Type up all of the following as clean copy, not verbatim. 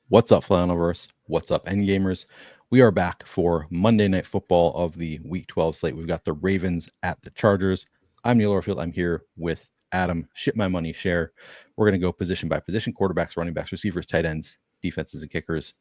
What's up, Flannelverse? What's up, Endgamers? We are back for Monday Night Football of the Week 12 slate. We've got the Ravens at the Chargers. I'm Neil Orfield. I'm here with Adam. Ship my money, share. We're going to go position by position: quarterbacks, running backs, receivers, tight ends, defenses, and kickers.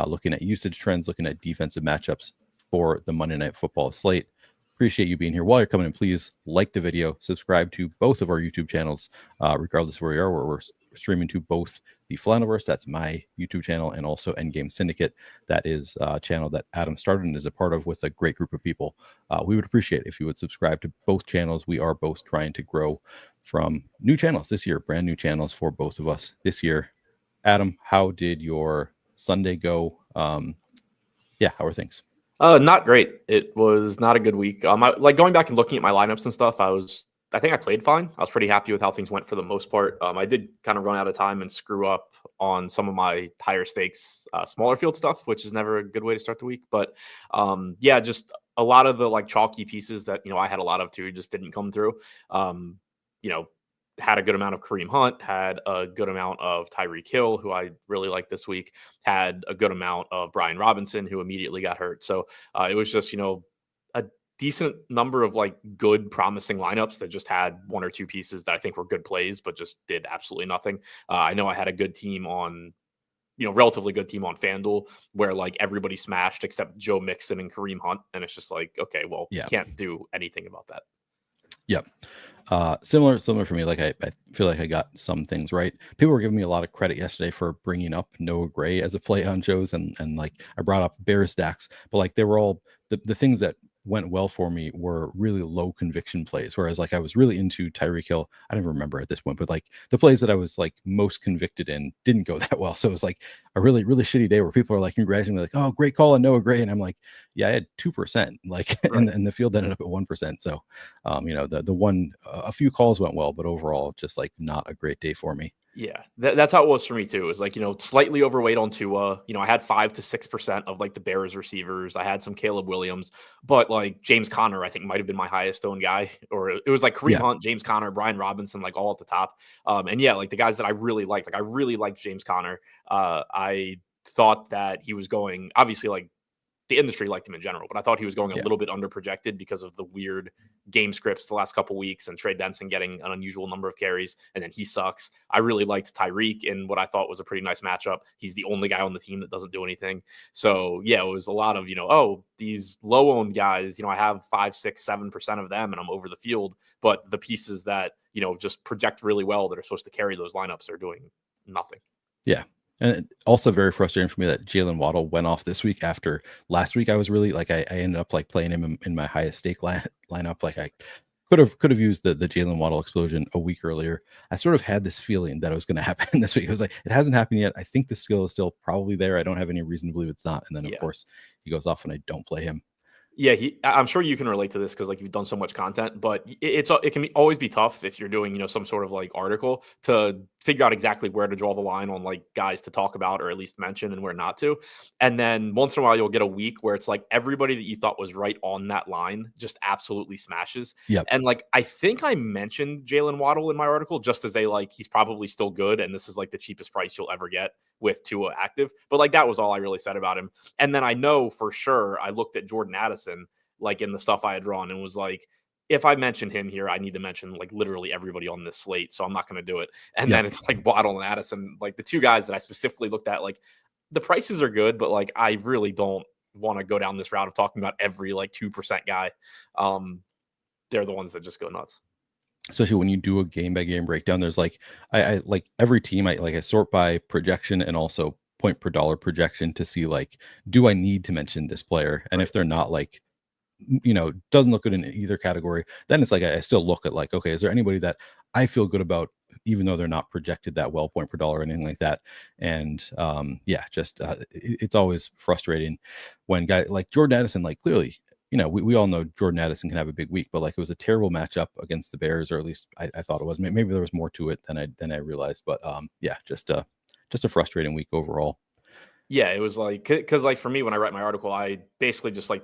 Looking at usage trends, looking at defensive matchups for the Monday Night Football slate. Appreciate you being here. While you're coming in, please like the video, subscribe to both of our YouTube channels, regardless of where you are, where we're streaming to both the Flannelverse, that's my YouTube channel, and also Endgame Syndicate. That is a channel that Adam started and is a part of with a great group of people. We would appreciate it if you would subscribe to both channels. We are both trying to grow from new channels this year, brand new channels for both of us this year. Adam, how did your Sunday go? How are things? Not great. It was not a good week. Like going back and looking at my lineups and stuff, I think I played fine. I was pretty happy with how things went for the most part. I did kind of run out of time and screw up on some of my higher stakes, smaller field stuff, which is never a good way to start the week. But just a lot of the like chalky pieces that, I had a lot of too, just didn't come through. Had a good amount of Kareem Hunt, had a good amount of Tyreek Hill, who I really liked this week, had a good amount of Brian Robinson, who immediately got hurt. So it was just, a decent number of like good promising lineups that just had one or two pieces that I think were good plays, but just did absolutely nothing. I know I had a good team on, relatively good team on FanDuel where like everybody smashed except Joe Mixon and Kareem Hunt. And it's just like, okay, well, you can't do anything about that. Yep. Similar for me. Like I feel like I got some things right. People were giving me a lot of credit yesterday for bringing up Noah Gray as a play on shows, and like I brought up Bears stacks, but like they were all the things that went well for me were really low conviction plays. Whereas like I was really into Tyreek Hill. I don't even remember at this point, but like the plays that I was like most convicted in didn't go that well. So it was like a really, really shitty day where people are like congratulating me, like, oh, great call on Noah Gray. And I'm like, yeah, I had 2%, like, right. and the field ended up at 1%. So, a few calls went well, but overall, just like not a great day for me. Yeah, that's how it was for me too. It was like, slightly overweight on Tua. I had 5 to 6% of like the Bears receivers. I had some Caleb Williams, but like James Conner, I think might have been my highest owned guy. Or it was like Kareem Hunt, James Conner, Brian Robinson, like all at the top. Like the guys that I really liked, like I really liked James Conner. I thought that he was going, obviously, like the industry liked him in general, but I thought he was going a little bit under projected because of the weird game scripts the last couple weeks and Trey Benson getting an unusual number of carries. And then he sucks. I really liked Tyreek in what I thought was a pretty nice matchup. He's the only guy on the team that doesn't do anything. So yeah, it was a lot of, these low owned guys, I have 5, 6, 7% of them and I'm over the field, but the pieces that, just project really well that are supposed to carry those lineups are doing nothing. Yeah. And also very frustrating for me that Jalen Waddle went off this week after last week. I was really like, I ended up like playing him in my highest stake lineup. Like I could have used the Jalen Waddle explosion a week earlier. I sort of had this feeling that it was going to happen this week. It was like, it hasn't happened yet. I think the skill is still probably there. I don't have any reason to believe it's not. And then of course he goes off and I don't play him. Yeah, I'm sure you can relate to this because like you've done so much content, but it can always be tough if you're doing, some sort of like article to figure out exactly where to draw the line on like guys to talk about or at least mention and where not to. And then once in a while you'll get a week where it's like everybody that you thought was right on that line just absolutely smashes. Yep. And like I think I mentioned Jalen Waddle in my article just as he's probably still good and this is like the cheapest price you'll ever get with Tua active. But like that was all I really said about him. And then I know for sure I looked at Jordan Addison like in the stuff I had drawn and was like, if I mention him here, I need to mention like literally everybody on this slate. So I'm not going to do it. And then it's like Waddle and Addison, like the two guys that I specifically looked at, like the prices are good, but like I really don't want to go down this route of talking about every like 2% guy. They're the ones that just go nuts. Especially when you do a game by game breakdown, there's like, I like every team, I sort by projection and also point per dollar projection to see like, do I need to mention this player? And if they're not like, doesn't look good in either category, then it's like I still look at like, okay, is there anybody that I feel good about, even though they're not projected that well, point per dollar or anything like that? And it's always frustrating when guys like Jordan Addison, like clearly, we all know Jordan Addison can have a big week, but like it was a terrible matchup against the Bears, or at least I thought it was. Maybe there was more to it than I realized, but just a frustrating week overall. Yeah, it was like because like for me when I write my article, I basically just like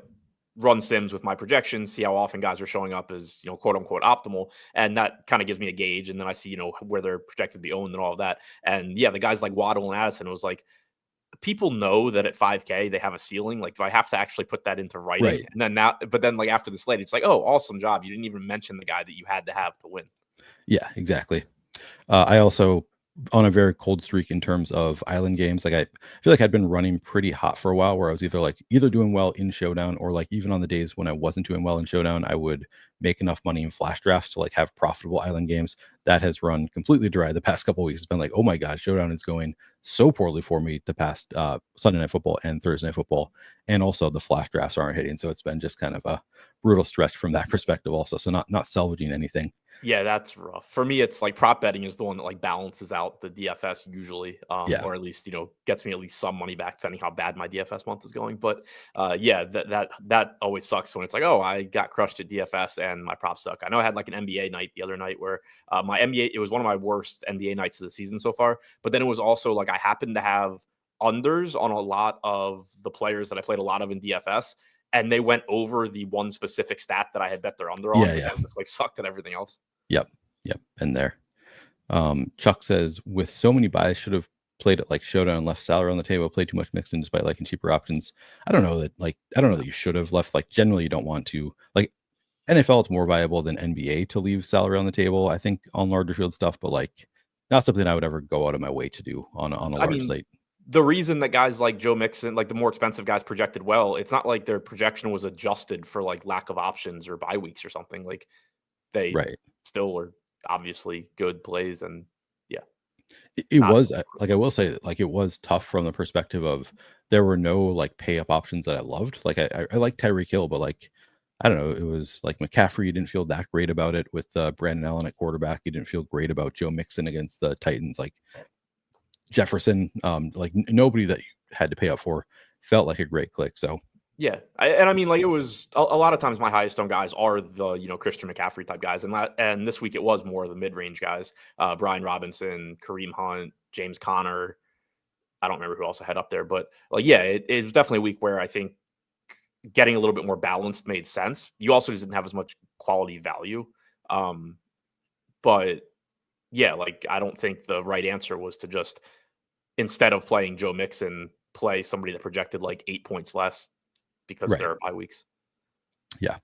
run sims with my projections, see how often guys are showing up as, quote unquote optimal. And that kind of gives me a gauge. And then I see, where they're projected to be owned and all of that. And yeah, the guys like Waddle and Addison, it was like, people know that at 5K they have a ceiling. Like, do I have to actually put that into writing? Right. And then now, but then like after the slate, it's like, oh, awesome job. You didn't even mention the guy that you had to have to win. Yeah, exactly. I also on a very cold streak in terms of island games. Like I feel like I'd been running pretty hot for a while where I was either doing well in Showdown or like even on the days when I wasn't doing well in Showdown, I would make enough money in flash drafts to like have profitable island games. That has run completely dry the past couple of weeks. It's been like, oh my God, Showdown is going so poorly for me the past Sunday Night Football and Thursday Night Football. And also the flash drafts aren't hitting. So it's been just kind of a brutal stretch from that perspective also. So not salvaging anything. Yeah, that's rough. For me, it's like prop betting is the one that like balances out the DFS usually, Yeah. or at least gets me at least some money back depending how bad my DFS month is going. But yeah, that always sucks when it's like, oh, I got crushed at DFS and my props suck. I know I had like an NBA night the other night where my NBA it was one of my worst NBA nights of the season so far. But then it was also like I happened to have unders on a lot of the players that I played a lot of in DFS. And they went over the one specific stat that I had bet their under on. Yeah. I just like sucked at everything else. Yep. And there. Chuck says, with so many buys, should have played it like Showdown and left salary on the table, played too much mixed in despite liking cheaper options. I don't know that you should have left. Like generally you don't want to. Like NFL, it's more viable than NBA to leave salary on the table, I think, on larger field stuff, but like not something I would ever go out of my way to do on a large slate. The reason that guys like Joe Mixon, like the more expensive guys projected well, it's not like their projection was adjusted for like lack of options or bye weeks or something. Like they still were obviously good plays. And yeah, it was like, I will say like it was tough from the perspective of there were no like pay up options that I loved. Like I like Tyreek Hill, but like, I don't know. It was like McCaffrey, you didn't feel that great about it with Brandon Allen at quarterback. You didn't feel great about Joe Mixon against the Titans. Like Jefferson, like nobody that you had to pay up for felt like a great click. So yeah, I mean, like it was a lot of times my highest owned guys are the Christian McCaffrey type guys, and this week it was more of the mid range guys, Brian Robinson, Kareem Hunt, James Conner. I don't remember who else I had up there, but like yeah, it was definitely a week where I think getting a little bit more balanced made sense. You also just didn't have as much quality value, but yeah, like I don't think the right answer was to just instead of playing Joe Mixon, play somebody that projected like 8 points less because there are bye weeks. Yeah.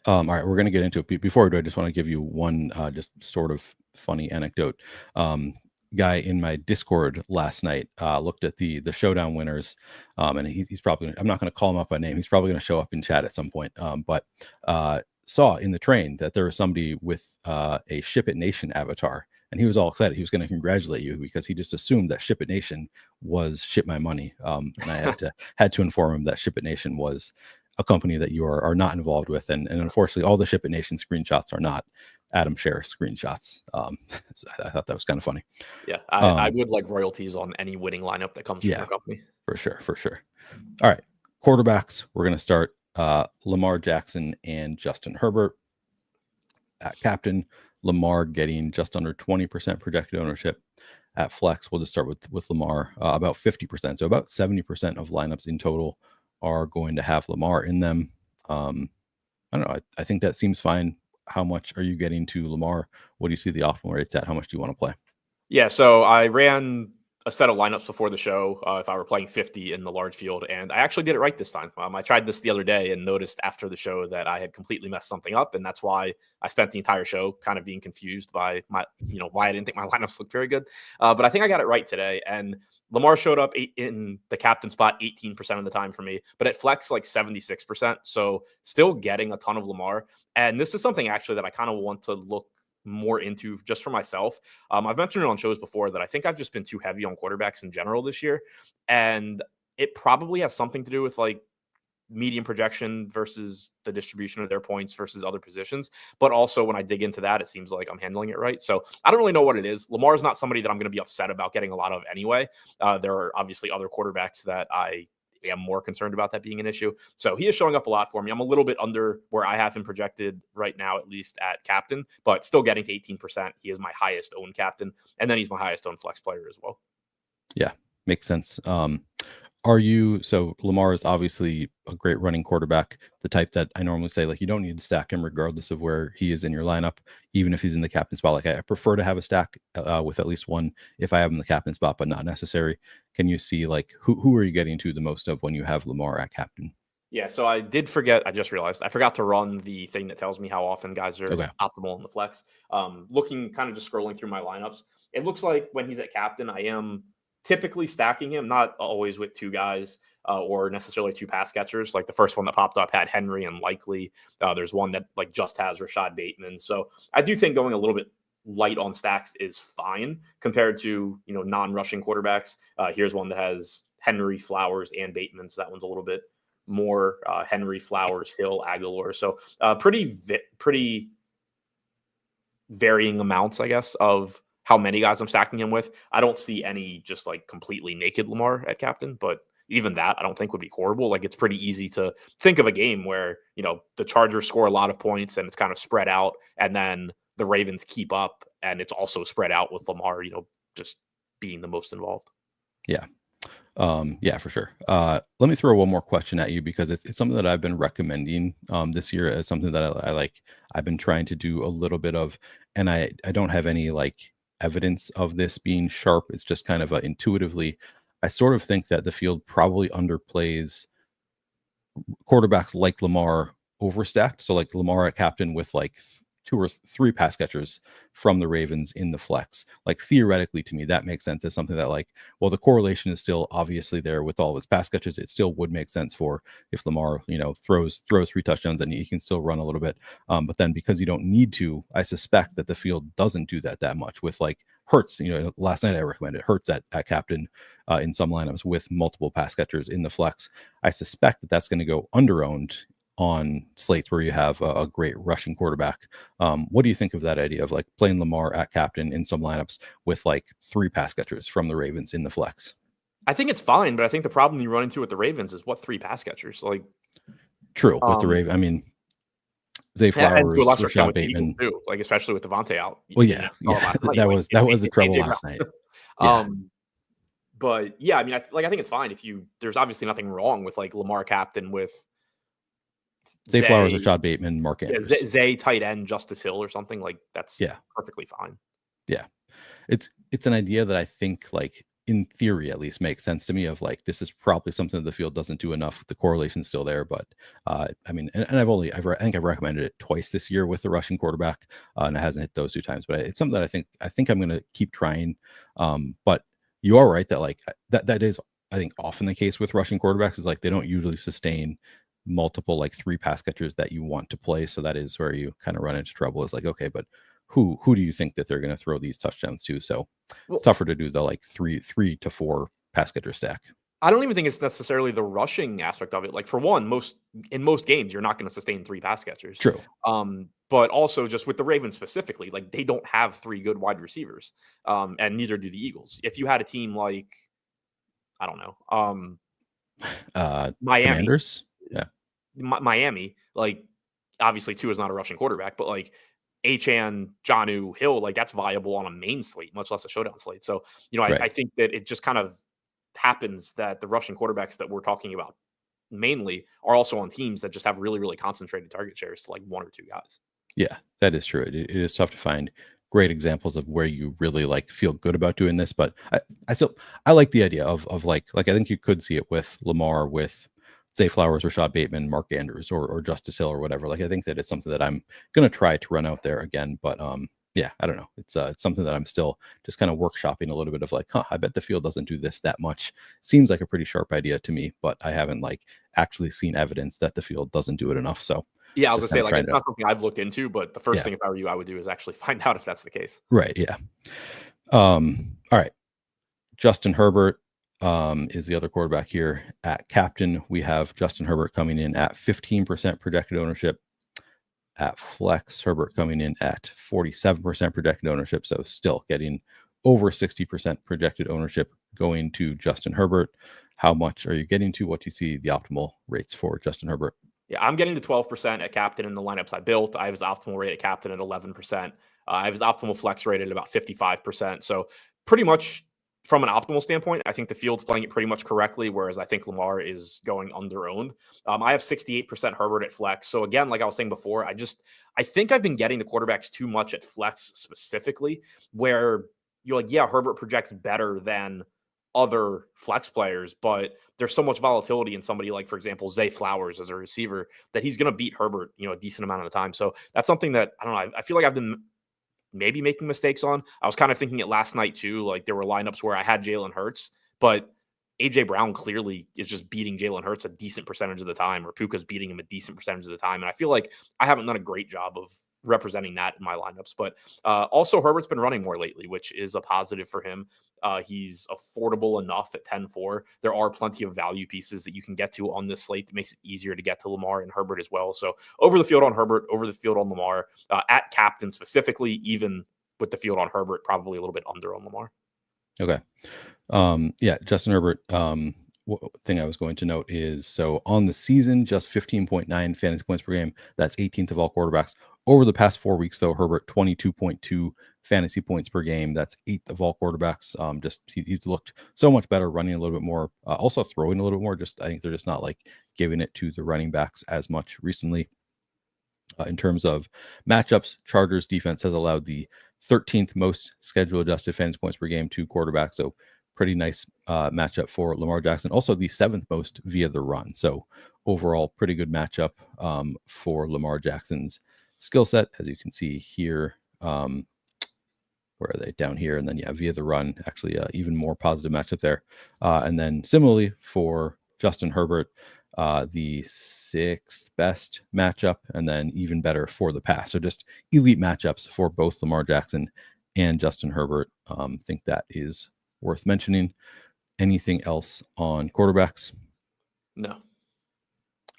All right, we're going to get into it. Before we do, I just want to give you one just sort of funny anecdote. Guy in my Discord last night looked at the Showdown winners, and he's probably, I'm not going to call him up by name. He's probably going to show up in chat at some point. But saw in the train that there was somebody with a Ship It Nation avatar. And he was all excited. He was going to congratulate you because he just assumed that Ship It Nation was Ship My Money. And I had to inform him that Ship It Nation was a company that you are not involved with. And unfortunately, all the Ship It Nation screenshots are not Adam Scher screenshots. So I thought that was kind of funny. Yeah, I would like royalties on any winning lineup that comes from your company. For sure. All right, quarterbacks. We're going to start Lamar Jackson and Justin Herbert at captain. Lamar getting just under 20% projected ownership. At flex, we'll just start with Lamar, about 50%. So about 70% of lineups in total are going to have Lamar in them. I don't know. I think that seems fine. How much are you getting to Lamar? What do you see the optimal rates at? How much do you want to play? Yeah, so I ran a set of lineups before the show if I were playing 50 in the large field, and I actually did it right this time. I tried this the other day and noticed after the show that I had completely messed something up, and that's why I spent the entire show kind of being confused by my, why I didn't think my lineups looked very good. But I think I got it right today, and Lamar showed up in the captain spot 18% of the time for me, but at flex like 76%. So still getting a ton of Lamar, and this is something actually that I kind of want to look more into just for myself. I've mentioned it on shows before that I think I've just been too heavy on quarterbacks in general this year. And it probably has something to do with like median projection versus the distribution of their points versus other positions. But also when I dig into that, it seems like I'm handling it right. So I don't really know what it is. Lamar is not somebody that I'm going to be upset about getting a lot of anyway. There are obviously other quarterbacks that I am more concerned about that being an issue. So he is showing up a lot for me. I'm a little bit under where I have him projected right now, at least at captain, but still getting to 18%. He is my highest owned captain. And then he's my highest owned flex player as well. Yeah, makes sense. So Lamar is obviously a great running quarterback, the type that I normally say, like, you don't need to stack him regardless of where he is in your lineup, even if he's in the captain spot. Like, I prefer to have a stack with at least one if I have him in the captain spot, but not necessary. Can you see, like, who are you getting to the most of when you have Lamar at captain? Yeah, so I did forget. I just realized I forgot to run the thing that tells me how often guys are Okay. optimal in the flex. Looking kind of just scrolling through my lineups, it looks like when he's at captain, I am typically stacking him, not always with two guys or necessarily two pass catchers. Like the first one that popped up had Henry and Likely. There's one that like just has Rashad Bateman. So I do think going a little bit light on stacks is fine compared to non-rushing quarterbacks. Here's one that has Henry, Flowers, and Bateman. So that one's a little bit more Henry, Flowers, Hill, Aguilar. So pretty varying amounts, I guess, of how many guys I'm stacking him with. I don't see any just like completely naked Lamar at captain, but even that I don't think would be horrible. Like it's pretty easy to think of a game where, the Chargers score a lot of points and it's kind of spread out, and then the Ravens keep up and it's also spread out with Lamar, just being the most involved. Yeah. Yeah, for sure. Let me throw one more question at you because it's something that I've been recommending this year as something that I like. I've been trying to do a little bit of, and I don't have any like evidence of this being sharp. It's just kind of intuitively, I sort of think that the field probably underplays quarterbacks like Lamar overstacked. So like Lamar at captain with like two or three pass catchers from the Ravens in the flex. Like theoretically, to me, that makes sense as something that, like, well, the correlation is still obviously there with all of his pass catchers. It still would make sense for if Lamar, throws 3 touchdowns and he can still run a little bit. But then because you don't need to, I suspect that the field doesn't do that much with like Hurts. Last night I recommended Hurts at captain in some lineups with multiple pass catchers in the flex. I suspect that that's going to go under-owned on slates where you have a great rushing quarterback. What do you think of that idea of like playing Lamar at captain in some lineups with like 3 pass catchers from the Ravens in the flex? I think it's fine, but I think the problem you run into with the Ravens is what 3 pass catchers? Like, true with the Raven. I mean, Zay and to a Flowers, lesser extent Rashad with the Eagles Bateman. too, like especially with Devontae out. Well, yeah, that was the trouble AJ last night. Yeah, but yeah, I mean, I think it's fine if there's obviously nothing wrong with like Lamar captain with Zay Flowers, Rashad Bateman, Mark Andrews, Zay tight end, Justice Hill or something like that's perfectly fine. Yeah, it's an idea that I think, like, in theory at least, makes sense to me. Of like, this is probably something the field doesn't do enough. The correlation's still there, but I mean, and I think I've recommended it twice this year with the rushing quarterback, and it hasn't hit those 2 times. But it's something that I think I'm going to keep trying. But you are right that like that is, I think, often the case with rushing quarterbacks is like they don't usually sustain multiple like 3 pass catchers that you want to play. So that is where you kind of run into trouble. Is like, okay, but who do you think that they're going to throw these touchdowns to? So it's tougher to do the like 3 to 4 pass catcher stack. I don't even think it's necessarily the rushing aspect of it. Like for one, in most games, you're not going to sustain 3 pass catchers. True. But also just with the Ravens specifically, like they don't have 3 good wide receivers. And neither do the Eagles. If you had a team like, I don't know, Miami, Commanders. Yeah. Miami, like obviously Tua is not a rushing quarterback, but like Achane, Jonnu, Hill, like that's viable on a main slate, much less a showdown slate. So, Right. I think that it just kind of happens that the rushing quarterbacks that we're talking about mainly are also on teams that just have really, really concentrated target shares to like 1 or 2 guys. Yeah, that is true. It is tough to find great examples of where you really like feel good about doing this, but I like the idea of like I think you could see it with Lamar, with Zay Flowers, Rashad Bateman, Mark Andrews, or Justice Hill or whatever. Like I think that it's something that I'm gonna try to run out there again, but yeah, I don't know. It's something that I'm still just kind of workshopping a little bit of like, I bet the field doesn't do this that much. Seems like a pretty sharp idea to me, but I haven't like actually seen evidence that the field doesn't do it enough. So yeah, I was gonna say, like, it's not something I've looked into, but the first thing, if I were you, I would do is actually find out if that's the case. Right. Yeah. All right. Justin Herbert is the other quarterback here at captain. We have Justin Herbert coming in at 15% projected ownership. At flex, Herbert coming in at 47% projected ownership. So still getting over 60% projected ownership going to Justin Herbert. How much are you getting to? What do you see the optimal rates for Justin Herbert? Yeah, I'm getting to 12% at captain in the lineups I built. I have his optimal rate at captain at 11%. I have his optimal flex rate at about 55%. So pretty much from an optimal standpoint, I think the field's playing it pretty much correctly, whereas I think Lamar is going under-owned. I have 68% Herbert at flex. So again, like I was saying before, I think I've been getting the quarterbacks too much at flex specifically, where you're like, yeah, Herbert projects better than other flex players, but there's so much volatility in somebody like, for example, Zay Flowers as a receiver, that he's going to beat Herbert, a decent amount of the time. So that's something that, I don't know, I feel like I've been maybe making mistakes on. I was kind of thinking it last night too. Like there were lineups where I had Jalen Hurts, but AJ Brown clearly is just beating Jalen Hurts a decent percentage of the time, or Puka's beating him a decent percentage of the time. And I feel like I haven't done a great job of representing that in my lineups. But also Herbert's been running more lately, which is a positive for him. He's affordable enough at 10-4. There are plenty of value pieces that you can get to on this slate that makes it easier to get to Lamar and Herbert as well. So over the field on Herbert, over the field on Lamar, at captain specifically, even with the field on Herbert, probably a little bit under on Lamar. Okay. Yeah, Justin Herbert. Thing I was going to note is, so on the season, just 15.9 fantasy points per game. That's 18th of all quarterbacks. Over the past 4 weeks, though, Herbert 22.2 fantasy points per game. That's 8th of all quarterbacks. He's looked so much better running a little bit more, also throwing a little bit more. I think they're just not like giving it to the running backs as much recently. In terms of matchups, Chargers defense has allowed the 13th most schedule adjusted fantasy points per game to quarterbacks. So pretty nice matchup for Lamar Jackson. Also the 7th most via the run. So overall, pretty good matchup for Lamar Jackson's skill set, as you can see here. Where are they? Down here. And then, yeah, via the run, actually even more positive matchup there. And then similarly for Justin Herbert, the 6th best matchup, and then even better for the pass. So just elite matchups for both Lamar Jackson and Justin Herbert. Think that is worth mentioning. Anything else on quarterbacks? No.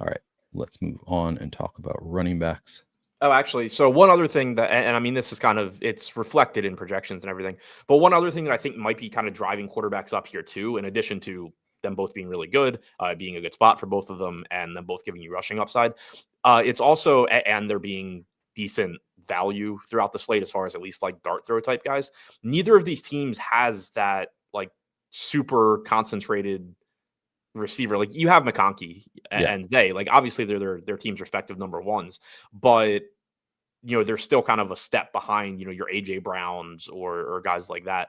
All right, let's move on and talk about running backs. Oh, actually, so one other thing that, and I mean, this is it's reflected in projections and everything, but one other thing that I think might be kind of driving quarterbacks up here too, in addition to them both being really good, being a good spot for both of them, and them both giving you rushing upside. It's also, and there being decent value throughout the slate as far as at least like dart throw type guys. Neither of these teams has that like super concentrated receiver. Like you have McConkey and Zay, like obviously they're their team's respective number ones, but they're still kind of a step behind, your AJ Browns or guys like that,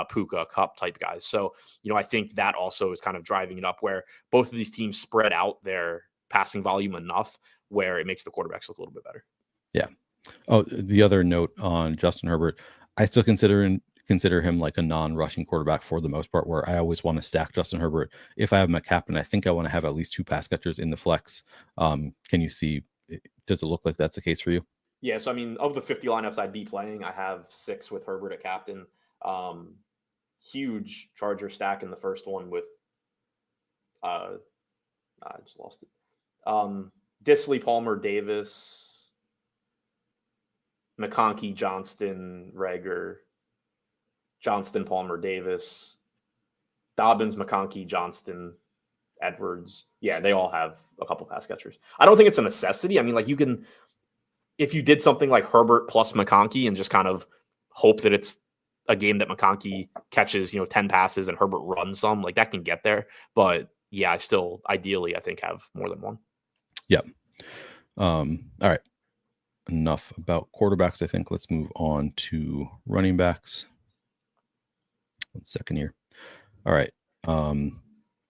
Puka, Cup type guys. So, I think that also is kind of driving it up, where both of these teams spread out their passing volume enough where it makes the quarterbacks look a little bit better. Yeah. Oh, the other note on Justin Herbert, I still consider him like a non-rushing quarterback for the most part, where I always want to stack Justin Herbert. If I have him at captain, I think I want to have at least 2 pass catchers in the flex. Can you see, does it look like that's the case for you? Yeah, so I mean, of the 50 lineups I'd be playing, I have 6 with Herbert at captain. Huge Charger stack in the first one with I just lost it. Disley, Palmer, Davis, McConkey, Johnston, Rager, Johnston, Palmer, Davis, Dobbins, McConkey, Johnston, Edwards. Yeah, they all have a couple pass catchers. I don't think it's a necessity. I mean, like you can, if you did something like Herbert plus McConkey and just kind of hope that it's a game that McConkey catches, 10 passes and Herbert runs some, like that can get there. But yeah, I still ideally, I think, have more than one. Yep. All right. Enough about quarterbacks. I think let's move on to running backs. 1 second here. All right. Going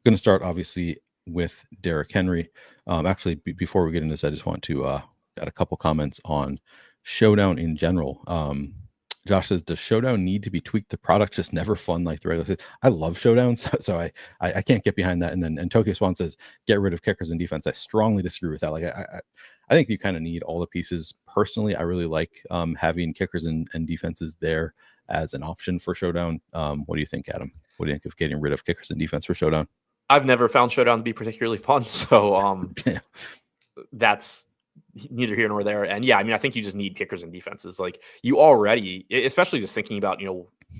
to start obviously with Derrick Henry. Actually, before we get into this, I just want to add a couple comments on Showdown in general. Josh says, does Showdown need to be tweaked? The product just never fun like the regular season. I love Showdown, so I can't get behind that. And Tokyo Swan says, get rid of kickers and defense. I strongly disagree with that. Like I think you kind of need all the pieces. Personally, I really like having kickers and defenses there as an option for Showdown. What do you think, Adam? What do you think of getting rid of kickers and defense for Showdown? I've never found Showdown to be particularly fun, so that's neither here nor there. And yeah, I mean, I think you just need kickers and defenses. Like you already, especially just thinking about,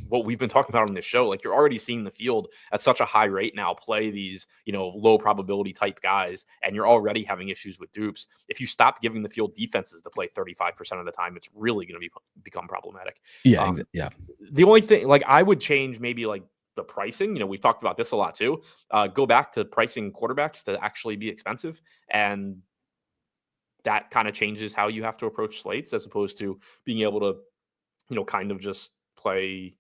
what we've been talking about on this show, like you're already seeing the field at such a high rate now play these, low probability type guys, and you're already having issues with dupes. If you stop giving the field defenses to play 35% of the time, it's really going to become problematic. Yeah. Yeah. The only thing, like I would change maybe like the pricing. We've talked about this a lot too. Go back to pricing quarterbacks to actually be expensive, and that kind of changes how you have to approach slates as opposed to being able to, kind of just play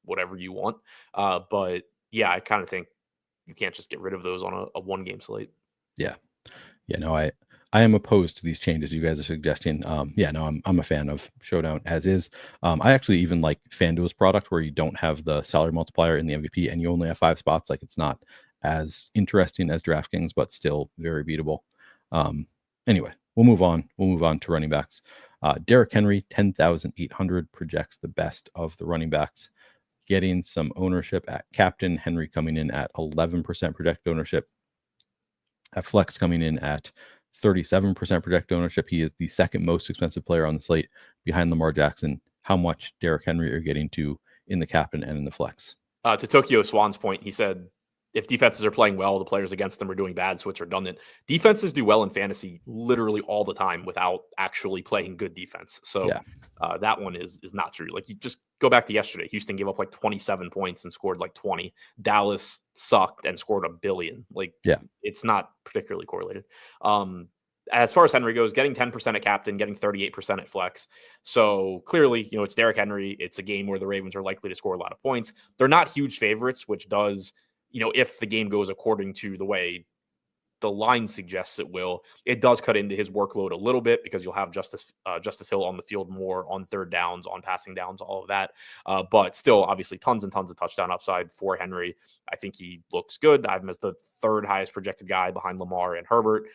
whatever you want. But yeah, I kind of think you can't just get rid of those on a one game slate. Yeah. Yeah, no, I am opposed to these changes you guys are suggesting. Yeah, no, I'm a fan of Showdown as is. I actually even like FanDuel's product where you don't have the salary multiplier in the MVP and you only have 5 spots. Like it's not as interesting as DraftKings, but still very beatable. Anyway, we'll move on. We'll move on to running backs. Derrick Henry, 10,800 projects the best of the running backs, getting some ownership at captain. Henry coming in at 11% projected ownership. At flex coming in at 37% projected ownership. He is the second most expensive player on the slate behind Lamar Jackson. How much Derrick Henry are getting to in the captain and in the flex? To Tokyo Swan's point, he said, if defenses are playing well, the players against them are doing bad, so it's redundant. Defenses do well in fantasy literally all the time without actually playing good defense. So that one is not true. Like, you just go back to yesterday. Houston gave up like 27 points and scored like 20. Dallas sucked and scored 1 billion. Like, it's not particularly correlated. As far as Henry goes, getting 10% at captain, getting 38% at flex. So clearly, it's Derrick Henry. It's a game where the Ravens are likely to score a lot of points. They're not huge favorites, which does, if the game goes according to the way the line suggests it will, it does cut into his workload a little bit because you'll have Justice Hill on the field more on third downs, on passing downs, all of that. But still, obviously, tons and tons of touchdown upside for Henry. I think he looks good. I have him as the third highest projected guy behind Lamar and Herbert,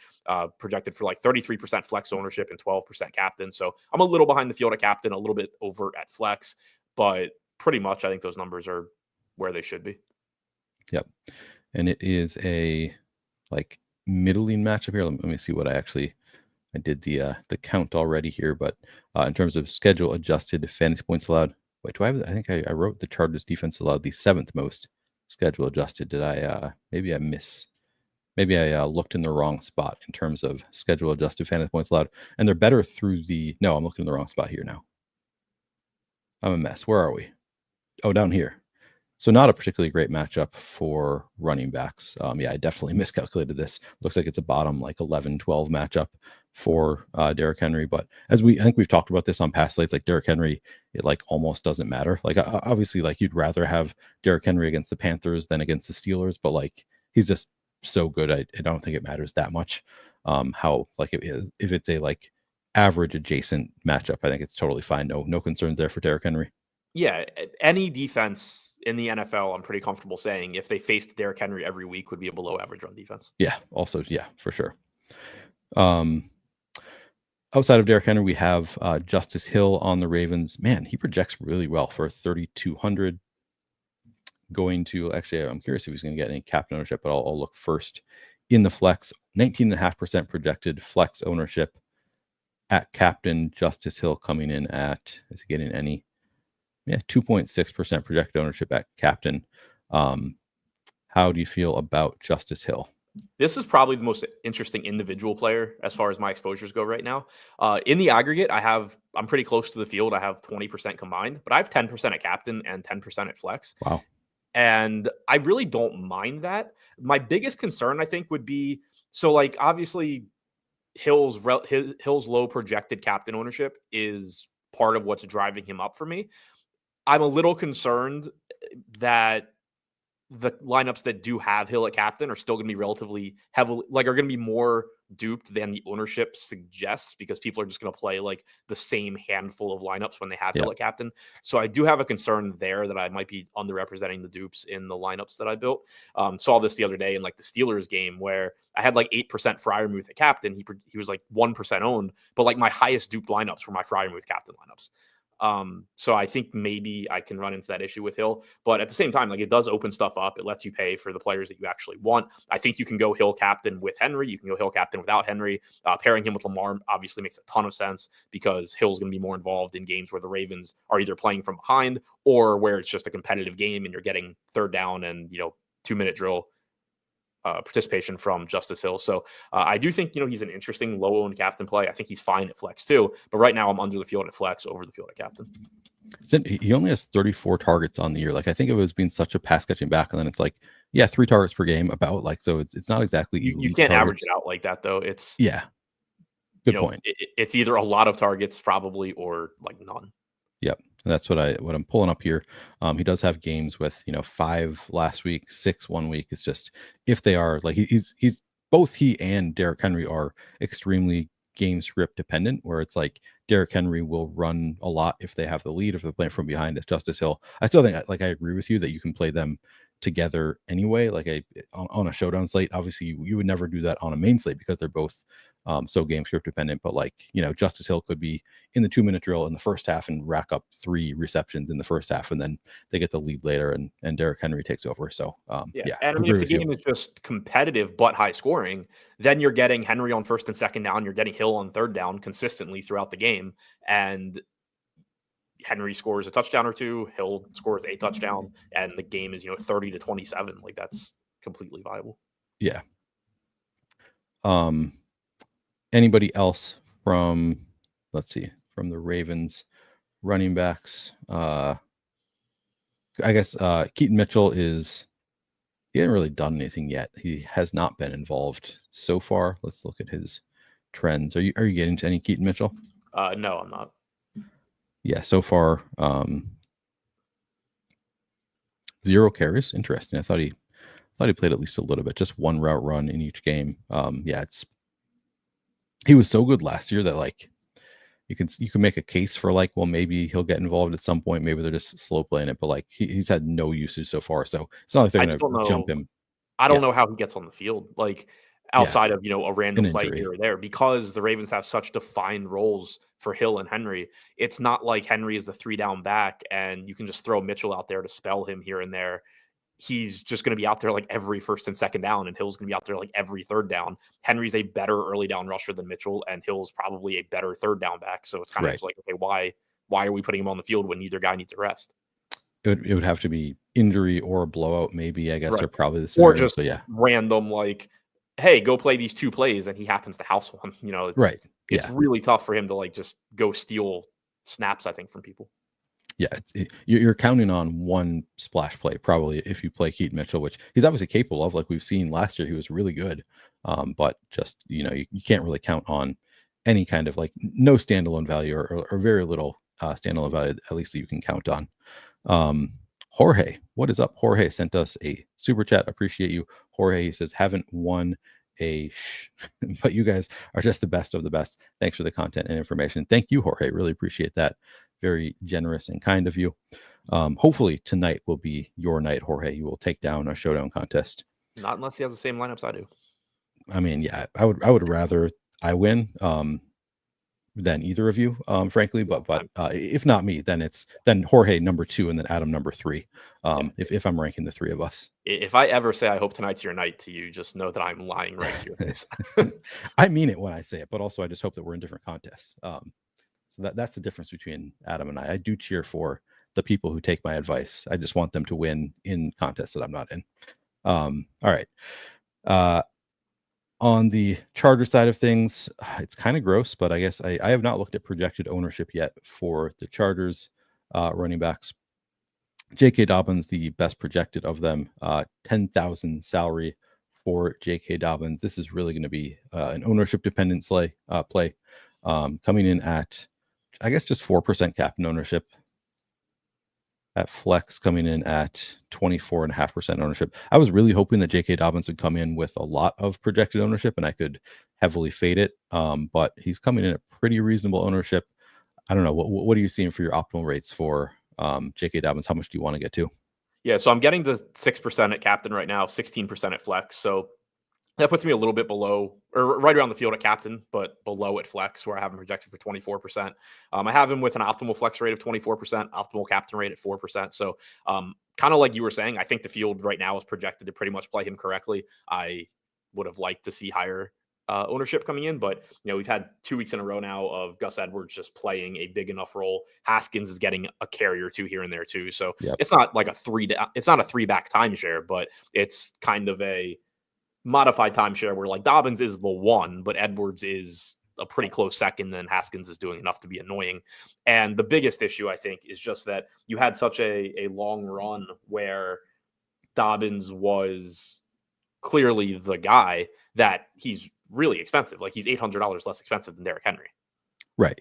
projected for like 33% flex ownership and 12% captain. So I'm a little behind the field at captain, a little bit over at flex, but pretty much I think those numbers are where they should be. Yep. And it is a middling matchup here. Let me see what I did the count already here, but in terms of schedule adjusted fantasy points allowed, wait, do I have? I think I wrote the Chargers defense allowed the 7th most schedule adjusted. Did I? Maybe I looked in the wrong spot in terms of schedule adjusted fantasy points allowed, and they're better through the. No, I'm looking in the wrong spot here now. I'm a mess. Where are we? Oh, down here. So not a particularly great matchup for running backs. I definitely miscalculated this. Looks like it's a bottom 11-12 matchup for Derrick Henry. But I think we've talked about this on past slates, like Derrick Henry, it almost doesn't matter. Obviously, you'd rather have Derrick Henry against the Panthers than against the Steelers, but he's just so good. I don't think it matters that much. How it is if it's a average adjacent matchup. I think it's totally fine. No concerns there for Derrick Henry. Yeah, any defense in the NFL, I'm pretty comfortable saying if they faced Derrick Henry every week would be a below average run defense. Yeah, also, for sure. Outside of Derrick Henry, we have Justice Hill on the Ravens. Man, he projects really well for 3,200. Going to, actually, I'm curious if he's going to get any captain ownership, but I'll look first in the flex. 19.5% projected flex ownership at captain. Justice Hill coming in at, is he getting any? 2.6% projected ownership at captain. How do you feel about Justice Hill? This is probably the most interesting individual player as far as my exposures go right now. In the aggregate, I'm pretty close to the field. I have 20% combined, but I have 10% at captain and 10% at flex. Wow. And I really don't mind that. My biggest concern, I think, would be, obviously Hill's low projected captain ownership is part of what's driving him up for me. I'm a little concerned that the lineups that do have Hill at captain are still going to be relatively heavily, are going to be more duped than the ownership suggests because people are just going to play the same handful of lineups when they have Hill at captain. So I do have a concern there that I might be underrepresenting the dupes in the lineups that I built. Saw this the other day in the Steelers game where I had 8% Freiermuth at captain. He was 1% owned, but my highest duped lineups were my Freiermuth captain lineups. So I think maybe I can run into that issue with Hill, but at the same time, it does open stuff up. It lets you pay for the players that you actually want. I think you can go Hill captain with Henry. You can go Hill captain without Henry. Pairing him with Lamar obviously makes a ton of sense because Hill's going to be more involved in games where the Ravens are either playing from behind or where it's just a competitive game and you're getting third down and, 2-minute drill participation from Justice Hill. So I do think, he's an interesting low-owned captain play. I think he's fine at flex too, but right now I'm under the field at flex, over the field at captain. He only has 34 targets on the year. Like I think it was being such a pass catching back, and then it's like, yeah, 3 targets per game about like, so it's not exactly You elite can't average targets. it out like that though. It's, Yeah, you good know, point. it's either a lot of targets probably or like none. Yep. That's what I'm pulling up here. He does have games with, 5 last week, 6 one week. It's just if they are like he's both he and Derrick Henry are extremely game script dependent, where it's like Derrick Henry will run a lot if they have the lead, if they're playing from behind. It's Justice Hill. I still think like I agree with you that you can play them together anyway. Like on a showdown slate, obviously you would never do that on a main slate because they're both so game script dependent. But like, Justice Hill could be in the 2-minute drill in the first half and rack up 3 receptions in the first half, and then they get the lead later, and Derrick Henry takes over. So Yeah. yeah, And I mean, agree if the with you. game is just competitive but high scoring, then you're getting Henry on first and second down. You're getting Hill on third down consistently throughout the game. And Henry scores a touchdown or two, Hill scores a touchdown, and the game is, 30-27. Like that's completely viable. Yeah. Anybody else from, let's see, from the Ravens running backs? I guess Keaton Mitchell he hasn't really done anything yet. He has not been involved so far. Let's look at his trends. Are you getting to any Keaton Mitchell? No, I'm not. Yeah, so far 0 carries. Interesting. I thought he played at least a little bit, just 1 route run in each game. Yeah, he was so good last year that like you can make a case for like, well, maybe he'll get involved at some point. Maybe they're just slow playing it, but like he's had no usage so far, so it's not like they're I going just don't to jump know. him. I don't Yeah, know how he gets on the field, like yeah, outside of, a an random play injury, here or there, because the Ravens have such defined roles for Hill and Henry. It's not like Henry is the 3-down back and you can just throw Mitchell out there to spell him here and there. He's just going to be out there like every first and second down, and Hill's going to be out there like every third down. Henry's a better early down rusher than Mitchell, and Hill's probably a better third down back. So it's kind of right. just like, okay, why are we putting him on the field when neither guy needs a rest? It would have to be injury or a blowout, maybe. I guess Right. are probably the Or scenarios. just But yeah, random, like, hey, go play these 2 plays, and he happens to house one. It's right. it's Yeah, really tough for him to like just go steal snaps, I think, from people. yeah. You're counting on one splash play probably if you play Keaton Mitchell, which he's obviously capable of. Like we've seen last year, he was really good. But just you can't really count on any kind of like no standalone value or very little standalone value, at least that you can count on. Jorge, what is up? Jorge sent us a super chat. Appreciate you, Jorge. He says, haven't won but you guys are just the best of the best. Thanks for the content and information. Thank you, Jorge. Really appreciate that. Very generous and kind of you. Hopefully tonight will be your night, Jorge. You will take down a showdown contest. Not unless he has the same lineups I do. I mean, yeah, I would rather I win than either of you, frankly. But if not me, then Jorge number 2 and then Adam number 3. If I'm ranking the 3 of us. If I ever say I hope tonight's your night to you, just know that I'm lying right to your face. I mean it when I say it, but also I just hope that we're in different contests. So that's the difference between Adam and I. I do cheer for the people who take my advice. I just want them to win in contests that I'm not in. All right. On the Charger side of things, it's kind of gross, but I guess I have not looked at projected ownership yet for the Chargers running backs. J.K. Dobbins, the best projected of them, 10,000 salary for J.K. Dobbins. This is really going to be an ownership dependent play, coming in at, I guess, just 4% cap and ownership. At flex, coming in at 24.5% ownership. I was really hoping that J.K. Dobbins would come in with a lot of projected ownership and I could heavily fade it. But he's coming in at pretty reasonable ownership. I don't know. What are you seeing for your optimal rates for J.K. Dobbins? How much do you want to get to? Yeah, so I'm getting the 6% at captain right now, 16% at flex. So that puts me a little bit below, or right around the field at captain, but below at flex, where I have him projected for 24%. I have him with an optimal flex rate of 24%, optimal captain rate at 4%. So kind of like you were saying, I think the field right now is projected to pretty much play him correctly. I would have liked to see higher ownership coming in, but we've had 2 weeks in a row now of Gus Edwards just playing a big enough role. Haskins is getting a carry or 2 here and there too. So It's not like it's not a 3-back timeshare, but it's kind of a modified timeshare where like Dobbins is the 1, but Edwards is a pretty close second, then Haskins is doing enough to be annoying. And the biggest issue, I think, is just that you had such a long run where Dobbins was clearly the guy that he's really expensive. Like he's $800 less expensive than Derrick Henry. Right.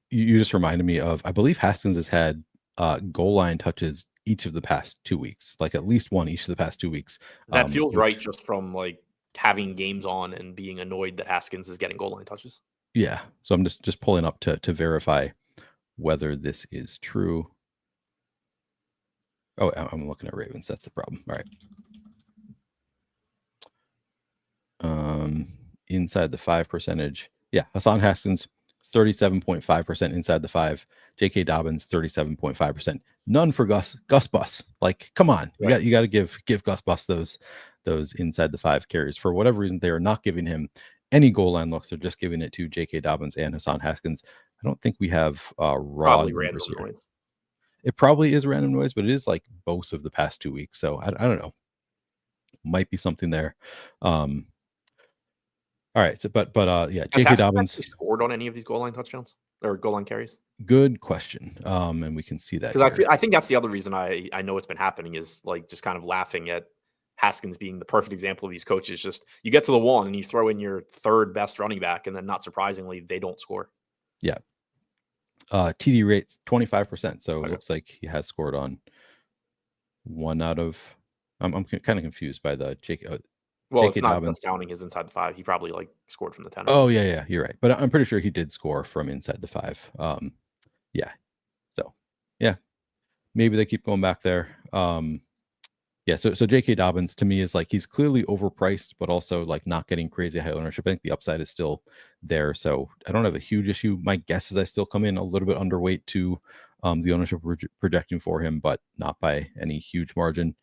You just reminded me of, I believe Haskins has had goal line touches each of the past 2 weeks, like at least one each of the past 2 weeks. That feels right just from like having games on and being annoyed that Haskins is getting goal line touches. Yeah. So I'm just pulling up to verify whether this is true. Oh, I'm looking at Ravens. That's the problem. All right. Inside the 5 percentage. Yeah. Hassan Haskins, 37.5% inside the 5. J.K. Dobbins, 37.5%. None for Gus Bus. Like, come on. Right. You got to give Gus Bus those inside the 5 carries. For whatever reason, they are not giving him any goal line looks. They're just giving it to J.K. Dobbins and Hassan Haskins. I don't think we have raw Probably random here. noise. It probably is random noise, but it is like both of the past 2 weeks. So I don't know. Might be something there. All right. So, but yeah, J.K. Dobbins scored on any of these goal line touchdowns or goal line carries. Good question. And we can see that because I think that's the other reason I know it's been happening is like just kind of laughing at Haskins being the perfect example of these coaches. Just you get to the one and you throw in your third best running back, and then not surprisingly they don't score. Yeah. TD rate's 25%. So it looks like he has scored on one out of. I'm kind of confused by the J.K. Well, it's not counting his inside the 5. He probably like scored from the 10. Oh yeah, you're right. But I'm pretty sure he did score from inside the 5. Yeah. So yeah, maybe they keep going back there. Yeah. So J.K. Dobbins to me is like he's clearly overpriced, but also like not getting crazy high ownership. I think the upside is still there. So I don't have a huge issue. My guess is I still come in a little bit underweight to the ownership projecting for him, but not by any huge margin.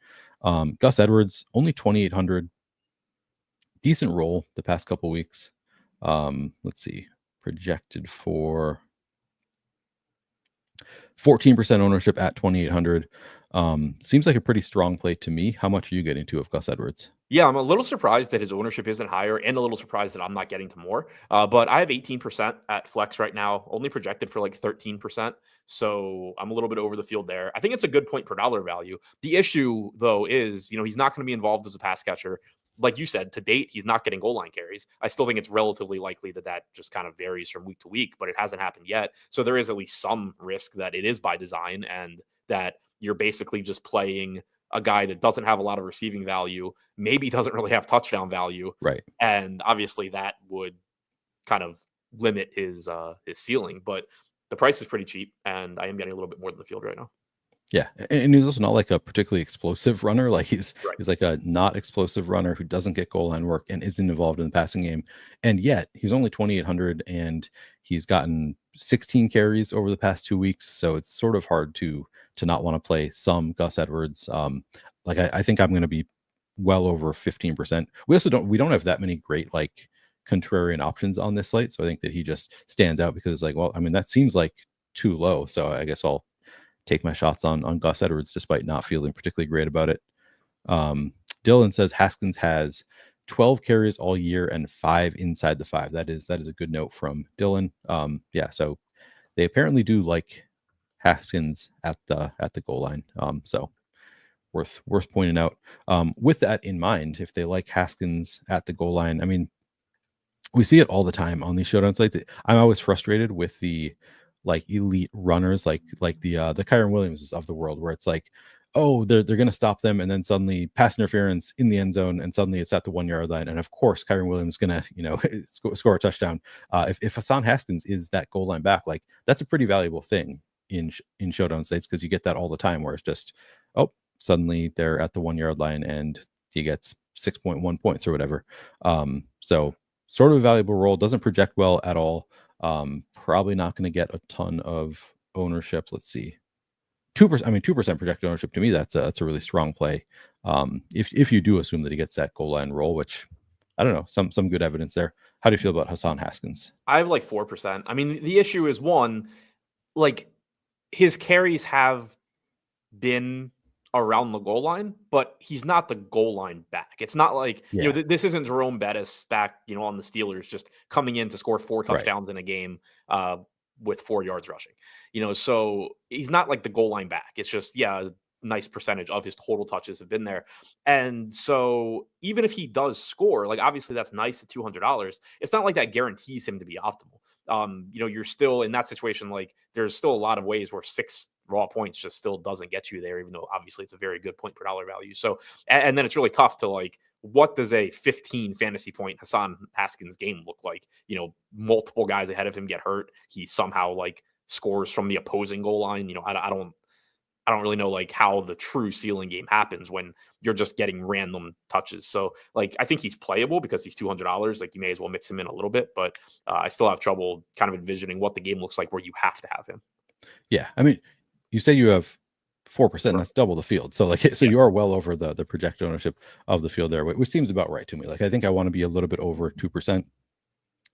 Gus Edwards only 2,800. Decent roll the past couple weeks. Let's see, projected for 14% ownership at 2,800. Seems like a pretty strong play to me. How much are you getting to of Gus Edwards? Yeah, I'm a little surprised that his ownership isn't higher and a little surprised that I'm not getting to more. But I have 18% at flex right now, only projected for like 13%. So I'm a little bit over the field there. I think it's a good point per dollar value. The issue, though, is, he's not going to be involved as a pass catcher. Like you said, to date, he's not getting goal line carries. I still think it's relatively likely that just kind of varies from week to week, but it hasn't happened yet. So there is at least some risk that it is by design and that you're basically just playing a guy that doesn't have a lot of receiving value, maybe doesn't really have touchdown value. Right. And obviously that would kind of limit his ceiling, but the price is pretty cheap and I am getting a little bit more than the field right now. Yeah, and he's also not like a particularly explosive runner. Like he's like a not explosive runner who doesn't get goal line work and isn't involved in the passing game. And yet he's only 2,800 and he's gotten 16 carries over the past 2 weeks. So it's sort of hard to not want to play some Gus Edwards. Like I think I'm going to be well over 15%. We don't have that many great like contrarian options on this slate. So I think that he just stands out because like, well, I mean, that seems like too low. So I guess I'll take my shots on Gus Edwards, despite not feeling particularly great about it. Dylan says Haskins has 12 carries all year and 5 inside the 5. That is a good note from Dylan. Yeah, so they apparently do like Haskins at the goal line. So worth pointing out. With that in mind, if they like Haskins at the goal line, I mean, we see it all the time on these showdown sites. I'm always frustrated with the like elite runners, like the Kyren Williams of the world, where it's like, oh, they're going to stop them, and then suddenly pass interference in the end zone, and suddenly it's at the 1 yard line, and of course Kyren Williams is going to score a touchdown. If Hassan Haskins is that goal line back, like that's a pretty valuable thing in showdown states because you get that all the time, where it's just suddenly they're at the 1 yard line and he gets 6.1 points or whatever. So sort of a valuable role, doesn't project well at all. Probably not going to get a ton of ownership. Let's see, 2%. I mean, 2% projected ownership to me, that's a really strong play. If you do assume that he gets that goal line roll, which I don't know, some good evidence there. How do you feel about Hassan Haskins? I have like 4%. I mean, the issue is one, like his carries have been around the goal line, but he's not the goal line back. It's not like, this isn't Jerome Bettis back, on the Steelers just coming in to score 4 touchdowns in a game with 4 yards rushing. So he's not like the goal line back. It's just, a nice percentage of his total touches have been there. And so even if he does score, like obviously that's nice at $200. It's not like that guarantees him to be optimal. You're still in that situation. Like there's still a lot of ways where 6 raw points just still doesn't get you there, even though obviously it's a very good point per dollar value. So, and then it's really tough to like, what does a 15 fantasy point Hassan Haskins game look like? Multiple guys ahead of him get hurt. He somehow like scores from the opposing goal line. I don't really know like how the true ceiling game happens when you're just getting random touches. So like, I think he's playable because he's $200. Like you may as well mix him in a little bit, but I still have trouble kind of envisioning what the game looks like where you have to have him. Yeah. I mean, you say you have 4%, and that's double the field. So like, so you are well over the projected ownership of the field there, which seems about right to me. Like, I think I want to be a little bit over 2%.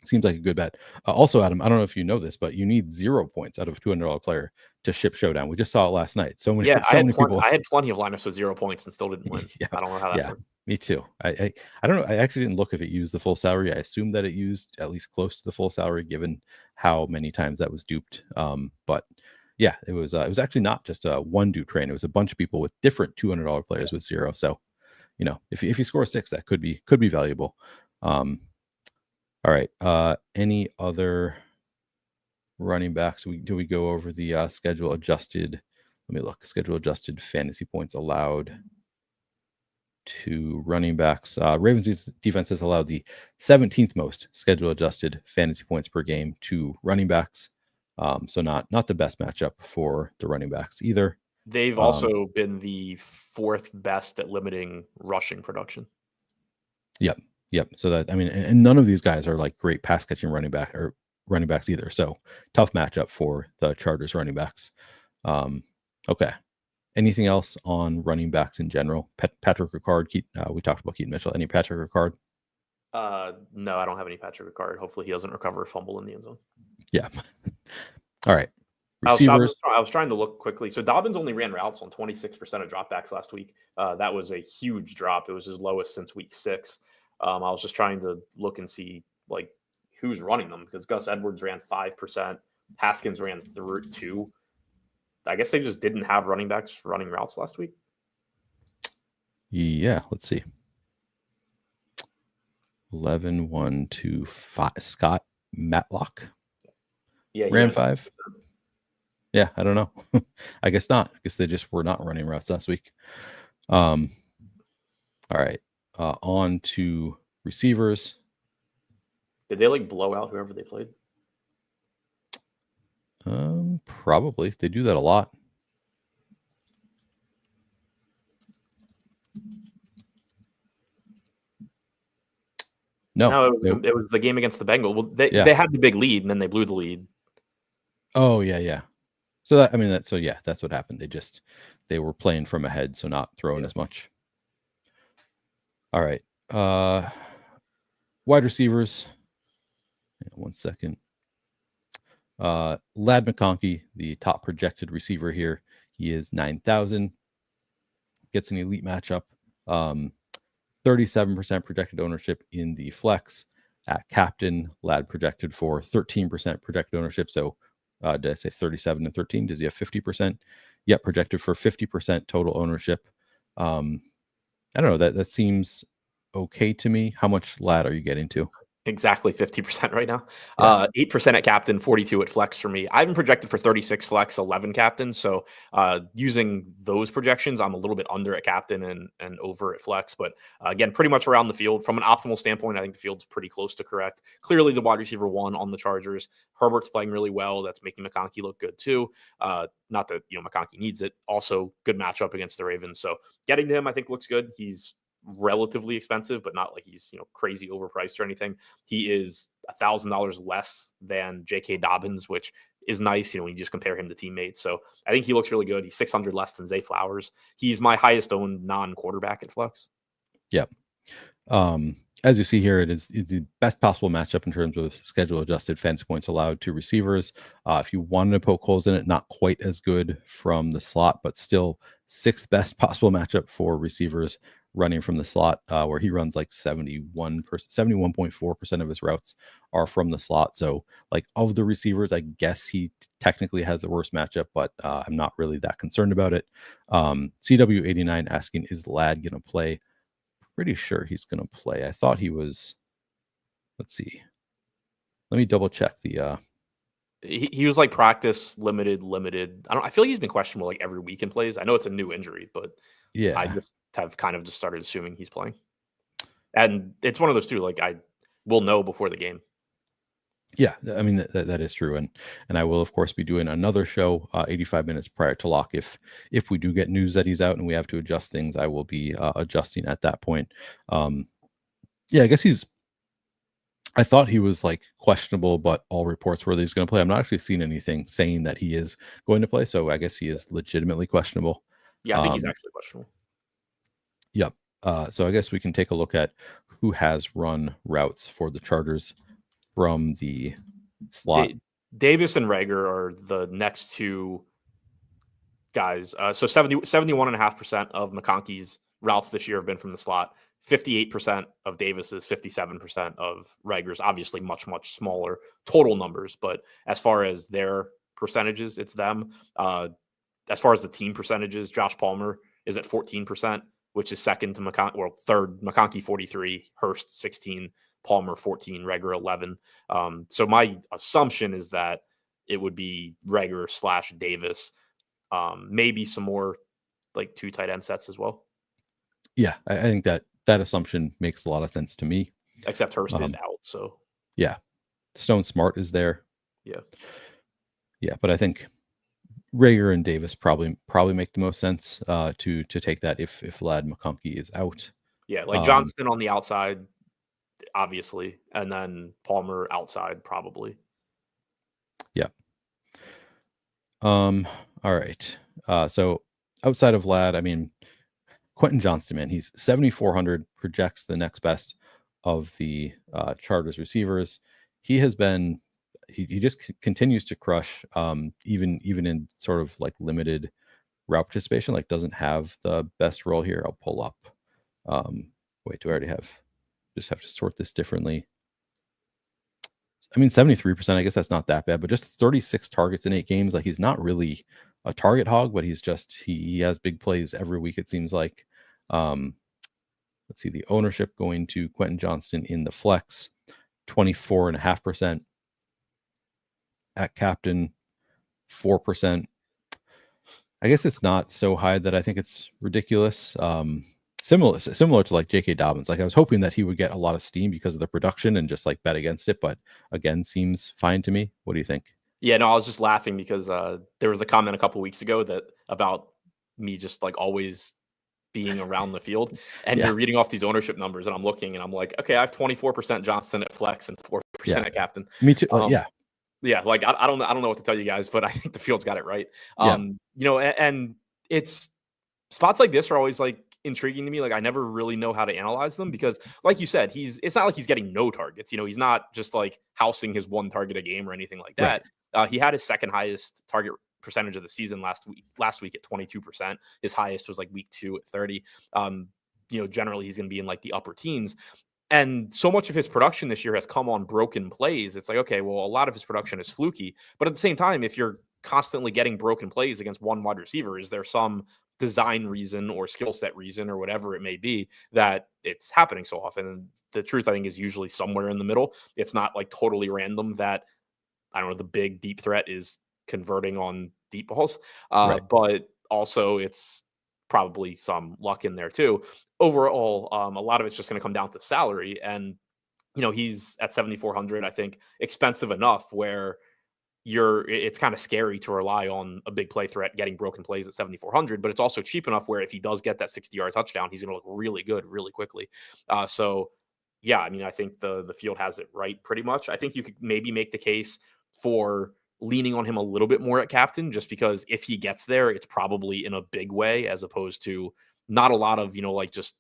Seems like a good bet. Also, Adam, I don't know if you know this, but you need 0 points out of a $200 player to ship Showdown. We just saw it last night. So many, people. I had plenty of lineups with 0 points and still didn't win. I don't know how that worked. Me too. I don't know. I actually didn't look if it used the full salary. I assumed that it used at least close to the full salary, given how many times that was duped. But yeah, it was actually not just a one dupe train. It was a bunch of people with different $200 players with 0. So, if you score 6, that could be valuable. All right. Any other running backs? Do we go over the schedule adjusted? Let me look. Schedule adjusted fantasy points allowed to running backs. Ravens defense has allowed the 17th most schedule adjusted fantasy points per game to running backs. So not the best matchup for the running backs either. They've also been the 4th best at limiting rushing production. Yep. So that, I mean, and none of these guys are like great pass catching running backs either. So tough matchup for the Chargers running backs. Okay. Anything else on running backs in general? Patrick Ricard. We talked about Keaton Mitchell. Any Patrick Ricard? No, I don't have any Patrick Ricard. Hopefully he doesn't recover a fumble in the end zone. Yeah. All right. Receivers. I was trying to look quickly. So Dobbins only ran routes on 26% of dropbacks last week. That was a huge drop. It was his lowest since week 6. I was just trying to look and see like who's running them because Gus Edwards ran 5%. Haskins ran 2. I guess they just didn't have running backs running routes last week. Yeah, let's see. 11, 1, 2, 5. Scott Matlock. Yeah, ran 5. Yeah, I don't know. I guess not. I guess they just were not running routes last week. All right. On to receivers. Did they like blow out whoever they played? Probably. They do that a lot. No, it was the game against the Bengals. Well, they had the big lead and then they blew the lead. Oh yeah. So that's what happened. They were playing from ahead, so not throwing as much. All right. Wide receivers. One second. Lad McConkey, the top projected receiver here. He is 9,000. Gets an elite matchup. 37% projected ownership in the flex. At captain, Lad projected for 13% projected ownership. So did I say 37 and 13? Does he have 50%? Yep, projected for 50% total ownership. I don't know. That seems okay to me. How much Lad are you getting to? Exactly 50% right now. 8% at captain, 42 at flex for me. I've been projected for 36 flex, 11 captain. So using those projections, I'm a little bit under at captain and over at flex. But again, pretty much around the field. From an optimal standpoint, I think the field's pretty close to correct. Clearly the wide receiver 1 on the Chargers. Herbert's playing really well. That's making McConkey look good too. Not that McConkey needs it. Also good matchup against the Ravens. So getting to him, I think looks good. He's relatively expensive, but not like he's crazy overpriced or anything. He is $1,000 less than J.K. Dobbins, which is nice. When you just compare him to teammates. So I think he looks really good. He's 600 less than Zay Flowers. He's my highest owned non-quarterback at flex. Yep. as you see here, it's the best possible matchup in terms of schedule adjusted fantasy points allowed to receivers. If you wanted to poke holes in it, not quite as good from the slot, but still sixth best possible matchup for receivers running from the slot, where he runs like 71.4% of his routes are from the slot. So like of the receivers, I guess he technically has the worst matchup, but I'm not really that concerned about it. CW89 asking, is Ladd going to play? Pretty sure he's going to play. I thought he was. Let's see. Let me double check the. He was like practice limited. I feel like he's been questionable like every week in plays. I know it's a new injury, but Yeah, I just have kind of just started assuming he's playing. And it's one of those two. Like I will know before the game. yeah. I mean that is true, and I will of course be doing another show 85 minutes prior to lock. If we do get news that he's out and we have to adjust things, I will be adjusting at that point. Yeah, I guess I thought he was like questionable, but all reports were that he's going to play. I'm not actually seeing anything saying that he is going to play, so I guess he is legitimately questionable. Yeah, I think he's actually questionable. Yep. So I guess we can take a look at who has run routes for the Chargers from the slot. Davis and Rager are the next two guys. So 71.5% of McConkey's routes this year have been from the slot. 58% of Davis's, 57% of Rager's. Obviously, much smaller total numbers, but as far as their percentages, it's them. As far as the team percentages, Josh Palmer is at 14%, which is second to McConkey, or third. McConkey 43, Hurst 16, Palmer 14, Rager 11. So my assumption is that it would be Rager / Davis. Maybe some more like 2 tight end sets as well. Yeah, I think that assumption makes a lot of sense to me. Except Hurst is out, so yeah, Stone Smart is there. Yeah, but I think Rager and Davis probably make the most sense to take that if Ladd McConkey is out. Yeah, like Johnston on the outside, obviously, and then Palmer outside probably. Yeah. All right. So outside of Ladd, I mean, Quentin Johnston, man, he's 7,400, projects the next best of the Chargers receivers. He has been, he just continues to crush, even in sort of like limited route participation, like doesn't have the best role here. I'll pull up. Wait, do I already just have to sort this differently? I mean, 73%, I guess that's not that bad, but just 36 targets in 8 games. Like he's not really a target hog, but he's just, he has big plays every week, it seems like. Let's see, the ownership going to Quentin Johnston in the flex, 24.5%. At captain, 4%. I guess it's not so high that I think it's ridiculous. Similar to like J.K. Dobbins. Like I was hoping that he would get a lot of steam because of the production and just like bet against it, but again, seems fine to me. What do you think? Yeah, no, I was just laughing because there was the comment a couple weeks ago that about me just like always being around the field, and you're reading off these ownership numbers, and I'm looking, and I'm like, okay, I have 24% Johnston at flex and 4% at captain. Me too. Yeah, like I don't know what to tell you guys, but I think the field's got it right. You know, and it's spots like this are always like intriguing to me. Like I never really know how to analyze them because, like you said, it's not like he's getting no targets. You know, he's not just like housing his 1 target a game or anything like that. He had his second highest target percentage of the season last week at 22%. His highest was like week 2 at 30. You know, generally he's going to be in like the upper teens. And so much of his production this year has come on broken plays. It's like, okay, well, a lot of his production is fluky. But at the same time, if you're constantly getting broken plays against one wide receiver, is there some design reason or skill set reason or whatever it may be that it's happening so often? And the truth, I think, is usually somewhere in the middle. It's not like totally random that, I don't know, the big deep threat is converting on deep balls. But also it's probably some luck in there too. Overall, a lot of it's just going to come down to salary. And, you know, he's at 7,400, I think, expensive enough where it's kind of scary to rely on a big play threat getting broken plays at 7,400, but it's also cheap enough where if he does get that 60-yard touchdown, he's going to look really good really quickly. So yeah, I mean, I think the field has it right pretty much. I think you could maybe make the case for leaning on him a little bit more at captain, just because if he gets there, it's probably in a big way as opposed to not a lot of, you know, like just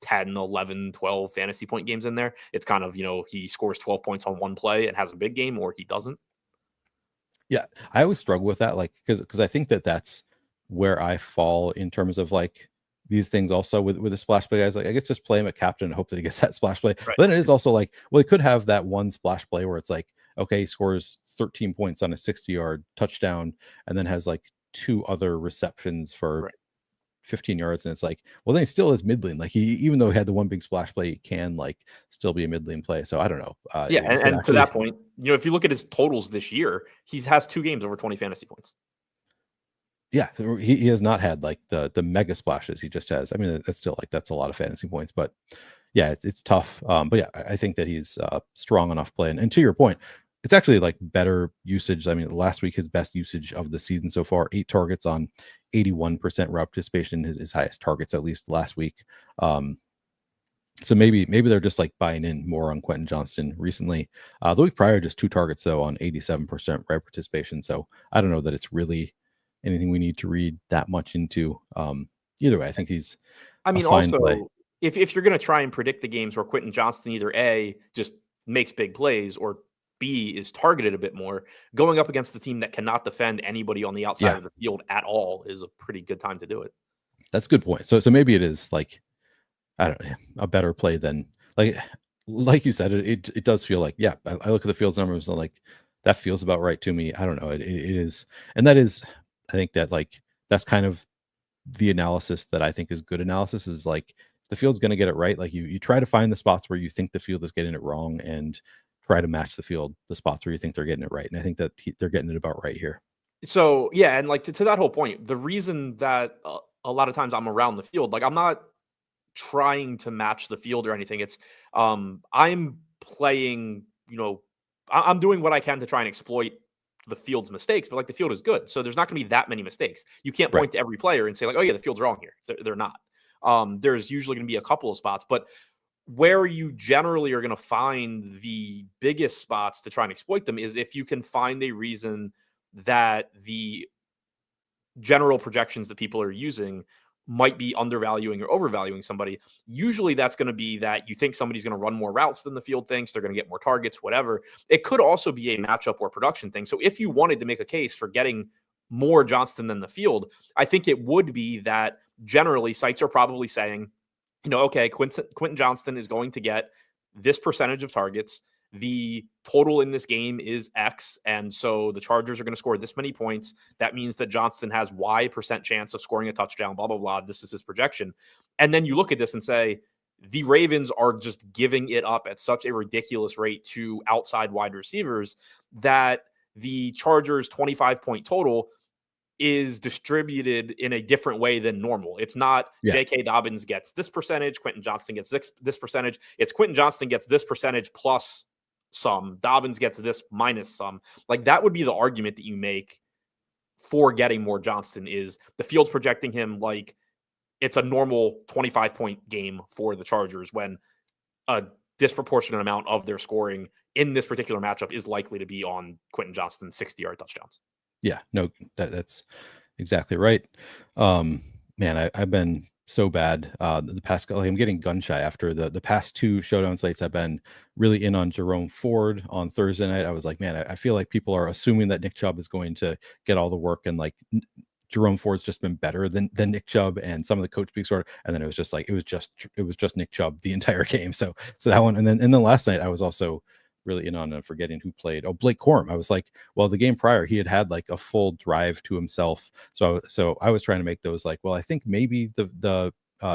10, 11, 12 fantasy point games in there. It's kind of, he scores 12 points on one play and has a big game, or he doesn't. Yeah, I always struggle with that, like, because I think that's where I fall in terms of like these things also with the splash play guys. Like, I guess just play him at captain and hope that he gets that splash play. Right. But then it is also like, well, he could have that one splash play where it's like, okay, he scores 13 points on a 60-yard touchdown and then has like 2 other receptions for 15 yards, and it's like, well, then he still is mid-lane. Like, he, even though he had the one big splash play, he can like still be a mid-lane play. So I don't know. Yeah, and to that point, if you look at his totals this year, he has 2 games over 20 fantasy points. Yeah, he has not had like the mega splashes. He just has. I mean, that's still like, that's a lot of fantasy points, but yeah, it's tough. But yeah, I think that he's strong enough play. And to your point, it's actually like better usage. I mean, last week his best usage of the season so far, 8 targets on 81% route participation, his highest targets at least last week. So maybe they're just like buying in more on Quentin Johnston recently. The week prior, just 2 targets though on 87% route participation. So I don't know that it's really anything we need to read that much into. Either way, I think he's. I mean, also, if you're going to try and predict the games where Quentin Johnston either A, just makes big plays, or B, is targeted a bit more, going up against the team that cannot defend anybody on the outside of the field at all is a pretty good time to do it. That's a good point. So maybe it is like, I don't know, a better play than like you said, it does feel like, yeah, I look at the Fields numbers and like, that feels about right to me. I don't know. It is. And that is, I think that like, that's kind of the analysis that I think is good analysis, is like, the field's going to get it right. Like, you try to find the spots where you think the field is getting it wrong and try to match the spots where you think they're getting it right. And I think that they're getting it about right here. So yeah. And like to that whole point, the reason that a lot of times I'm around the field, like, I'm not trying to match the field or anything. It's I'm playing, I'm doing what I can to try and exploit the field's mistakes, but like, the field is good, so there's not going to be that many mistakes. You can't point to every player and say like, oh yeah, the field's wrong here. They're not. There's usually going to be a couple of spots, but where you generally are going to find the biggest spots to try and exploit them is if you can find a reason that the general projections that people are using might be undervaluing or overvaluing somebody. Usually that's going to be that you think somebody's going to run more routes than the field thinks, they're going to get more targets, whatever. It could also be a matchup or production thing. So if you wanted to make a case for getting more Johnston than the field, I think it would be that generally sites are probably saying, okay, Quentin Johnston is going to get this percentage of targets. The total in this game is X, and so the Chargers are going to score this many points. That means that Johnston has Y% chance of scoring a touchdown, blah, blah, blah. This is his projection. And then you look at this and say, the Ravens are just giving it up at such a ridiculous rate to outside wide receivers that the Chargers' 25-point total is distributed in a different way than normal. It's not J.K. Dobbins gets this percentage, Quentin Johnston gets this percentage. It's Quentin Johnston gets this percentage plus some, Dobbins gets this minus some. Like, that would be the argument that you make for getting more Johnston, is the field's projecting him like it's a normal 25-point game for the Chargers, when a disproportionate amount of their scoring in this particular matchup is likely to be on Quentin Johnston's 60-yard touchdowns. Yeah, no, that's exactly right. Man, I've been so bad the past, like, I'm getting gun shy after the past 2 showdown slates. I've been really in on Jerome Ford on Thursday night. I was like, man, I feel like people are assuming that Nick Chubb is going to get all the work, and like, Jerome Ford's just been better than Nick Chubb, and some of the coach speaks sort of, and then it was just like, it was just Nick Chubb the entire game. So that one, and then last night I was also really in on forgetting who played. Oh, Blake Corum. I was like, well, the game prior he had like a full drive to himself. So I was trying to make those like, well, I think maybe the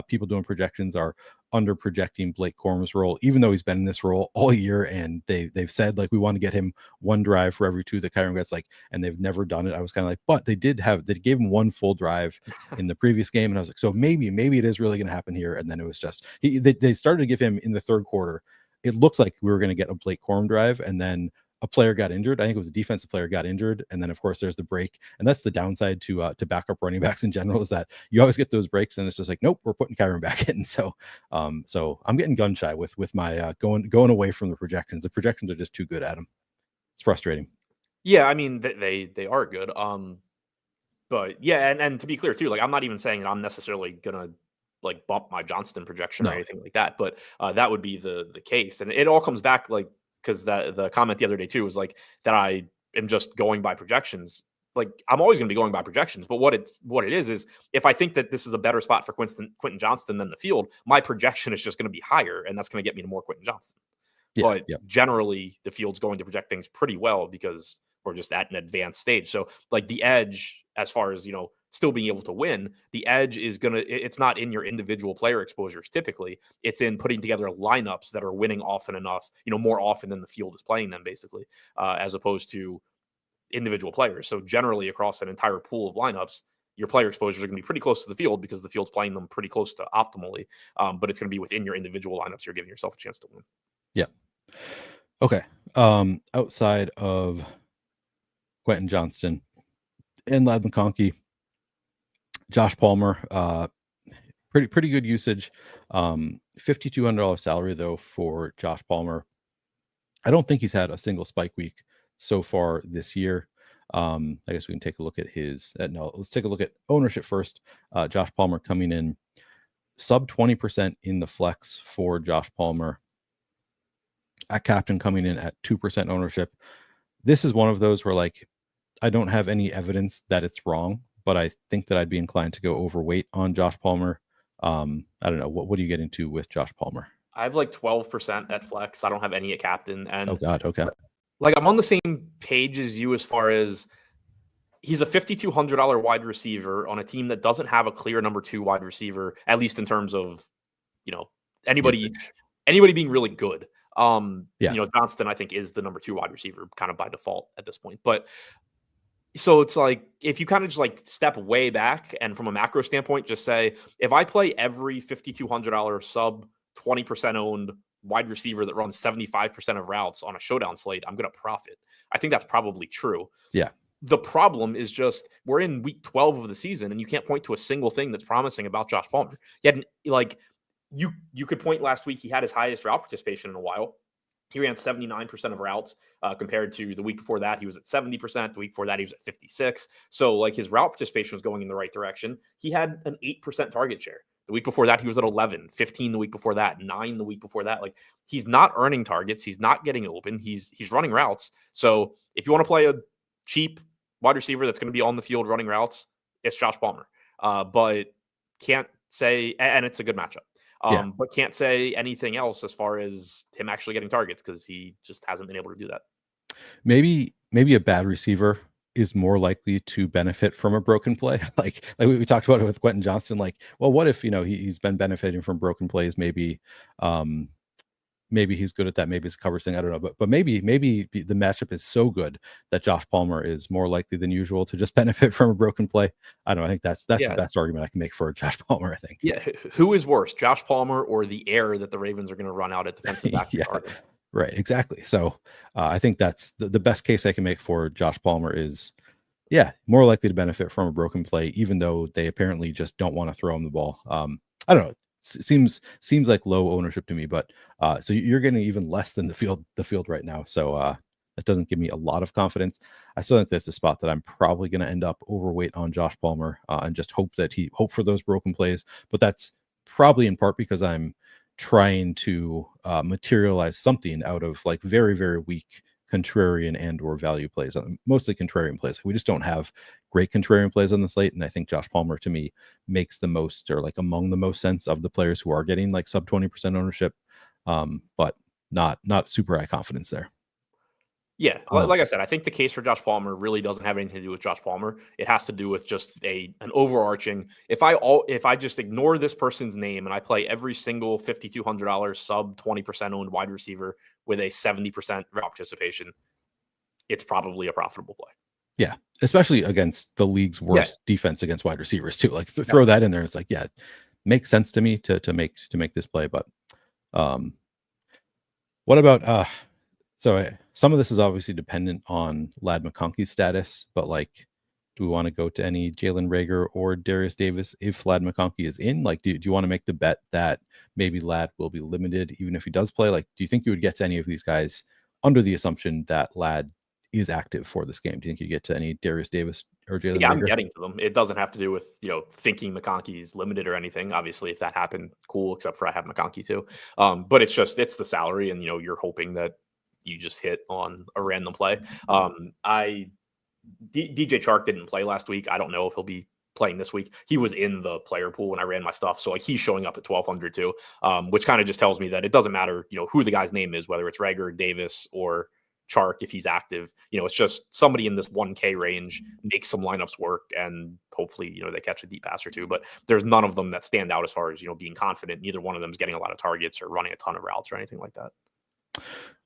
people doing projections are under projecting Blake Corum's role, even though he's been in this role all year, and they've said like, we want to get him 1 drive for every 2 that Kyron gets, like, and they've never done it. I was kind of like, but they gave him 1 full drive in the previous game, and I was like, so maybe it is really going to happen here. And then it was just they started to give him in the 3rd quarter. It looked like we were going to get a Blake Corum drive, and then a player got injured. I think it was a defensive player got injured, and then of course there's the break. And that's the downside to backup running backs in general, is that you always get those breaks, and it's just like, nope, we're putting Kyron back in. So I'm getting gun shy with my going away from the projections. The projections are just too good, Adam. It's frustrating. Yeah, I mean, they are good. But yeah, and to be clear too, like, I'm not even saying that I'm necessarily gonna like bump my Johnston projection or No. anything like that, but that would be the case. And it all comes back like, because the comment the other day too was like that I am just going by projections. Like I'm always going to be going by projections, but what it is if I think that this is a better spot for Quentin Johnston than the field, my projection is just going to be higher, and that's going to get me to more Quentin Johnston. But generally, the field's going to project things pretty well because we're just at an advanced stage. So like the edge, as far as, still being able to win, the edge is it's not in your individual player exposures. Typically it's in putting together lineups that are winning often enough, more often than the field is playing them, basically, as opposed to individual players. So generally across an entire pool of lineups, your player exposures are going to be pretty close to the field because the field's playing them pretty close to optimally. But it's going to be within your individual lineups. You're giving yourself a chance to win. Yeah. Okay. Outside of Quentin Johnston and Ladd McConkey, Josh Palmer, pretty good usage. $5,200 salary though for Josh Palmer. I don't think he's had a single spike week so far this year. I guess we can take a look at let's take a look at ownership first. Josh Palmer coming in sub 20% in the flex for Josh Palmer. At captain coming in at 2% ownership. This is one of those where like I don't have any evidence that it's wrong, but I think that I'd be inclined to go overweight on Josh Palmer. I don't know. What do you get into with Josh Palmer? I have like 12% at flex. I don't have any at captain. And oh God, okay. Like I'm on the same page as you as far as he's a $5,200 wide receiver on a team that doesn't have a clear number 2 wide receiver, at least in terms of, anybody being really good. Johnston, I think, is the number 2 wide receiver kind of by default at this point. But so it's like, if you kind of just like step way back and from a macro standpoint, just say, if I play every $5,200 sub 20% owned wide receiver that runs 75% of routes on a showdown slate, I'm going to profit. I think that's probably true. Yeah. The problem is just we're in week 12 of the season and you can't point to a single thing that's promising about Josh Palmer. You could point last week, he had his highest route participation in a while. He ran 79% of routes compared to the week before that. He was at 70%. The week before that, he was at 56. So like his route participation was going in the right direction. He had an 8% target share. The week before that, he was at 11, 15 the week before that, 9 the week before that. Like he's not earning targets. He's not getting open. He's running routes. So if you want to play a cheap wide receiver that's going to be on the field running routes, it's Josh Palmer. But can't say, and it's a good matchup. But can't say anything else as far as him actually getting targets because he just hasn't been able to do that. Maybe a bad receiver is more likely to benefit from a broken play. like we talked about it with Quentin Johnston. Like, well, what if he's been benefiting from broken plays? Maybe he's good at that. Maybe it's a coverage thing. I don't know. But maybe the matchup is so good that Josh Palmer is more likely than usual to just benefit from a broken play. I don't know. I think that's the best argument I can make for Josh Palmer, I think. Yeah. Who is worse, Josh Palmer or the air that the Ravens are going to run out at defensive back? Right. Exactly. So I think that's the best case I can make for Josh Palmer is, more likely to benefit from a broken play, even though they apparently just don't want to throw him the ball. I don't know. Seems like low ownership to me, but so you're getting even less than the field right now. So that doesn't give me a lot of confidence. I still think that's a spot that I'm probably going to end up overweight on Josh Palmer and just hope for those broken plays. But that's probably in part because I'm trying to materialize something out of like very, very weak contrarian and or value plays, mostly contrarian plays. We just don't have great contrarian plays on the slate, and I think Josh Palmer to me makes the most, or like among the most sense of the players who are getting like sub 20% ownership, but not super high confidence there. Yeah, like I said, I think the case for Josh Palmer really doesn't have anything to do with Josh Palmer. It has to do with just an overarching. If I just ignore this person's name and I play every single $5,200 sub 20% owned wide receiver with a 70% route participation, it's probably a profitable play. Yeah, especially against the league's worst defense against wide receivers too. Like throw that in there. It's like, makes sense to me to make this play. But what about so some of this is obviously dependent on Ladd McConkey's status, but like, do we want to go to any Jalen Reagor or Darius Davis if Ladd McConkey is in? Like, do you want to make the bet that maybe Ladd will be limited even if he does play? Like, do you think you would get to any of these guys under the assumption that Ladd is active for this game? Do you think you get to any Darius Davis or Jalen Yeah, I'm Reagor? getting to them. It doesn't have to do with, thinking McConkey's limited or anything. Obviously, if that happened, cool, except for I have McConkey too. But it's the salary, and you're hoping that you just hit on a random play. DJ Chark didn't play last week. I don't know if he'll be playing this week. He was in the player pool when I ran my stuff, so like he's showing up at 1,200 too, which kind of just tells me that it doesn't matter, who the guy's name is, whether it's Reagor, Davis, or Chark if he's active. It's just somebody in this 1K range makes some lineups work, and hopefully they catch a deep pass or two. But there's none of them that stand out as far as being confident. Neither one of them is getting a lot of targets or running a ton of routes or anything like that.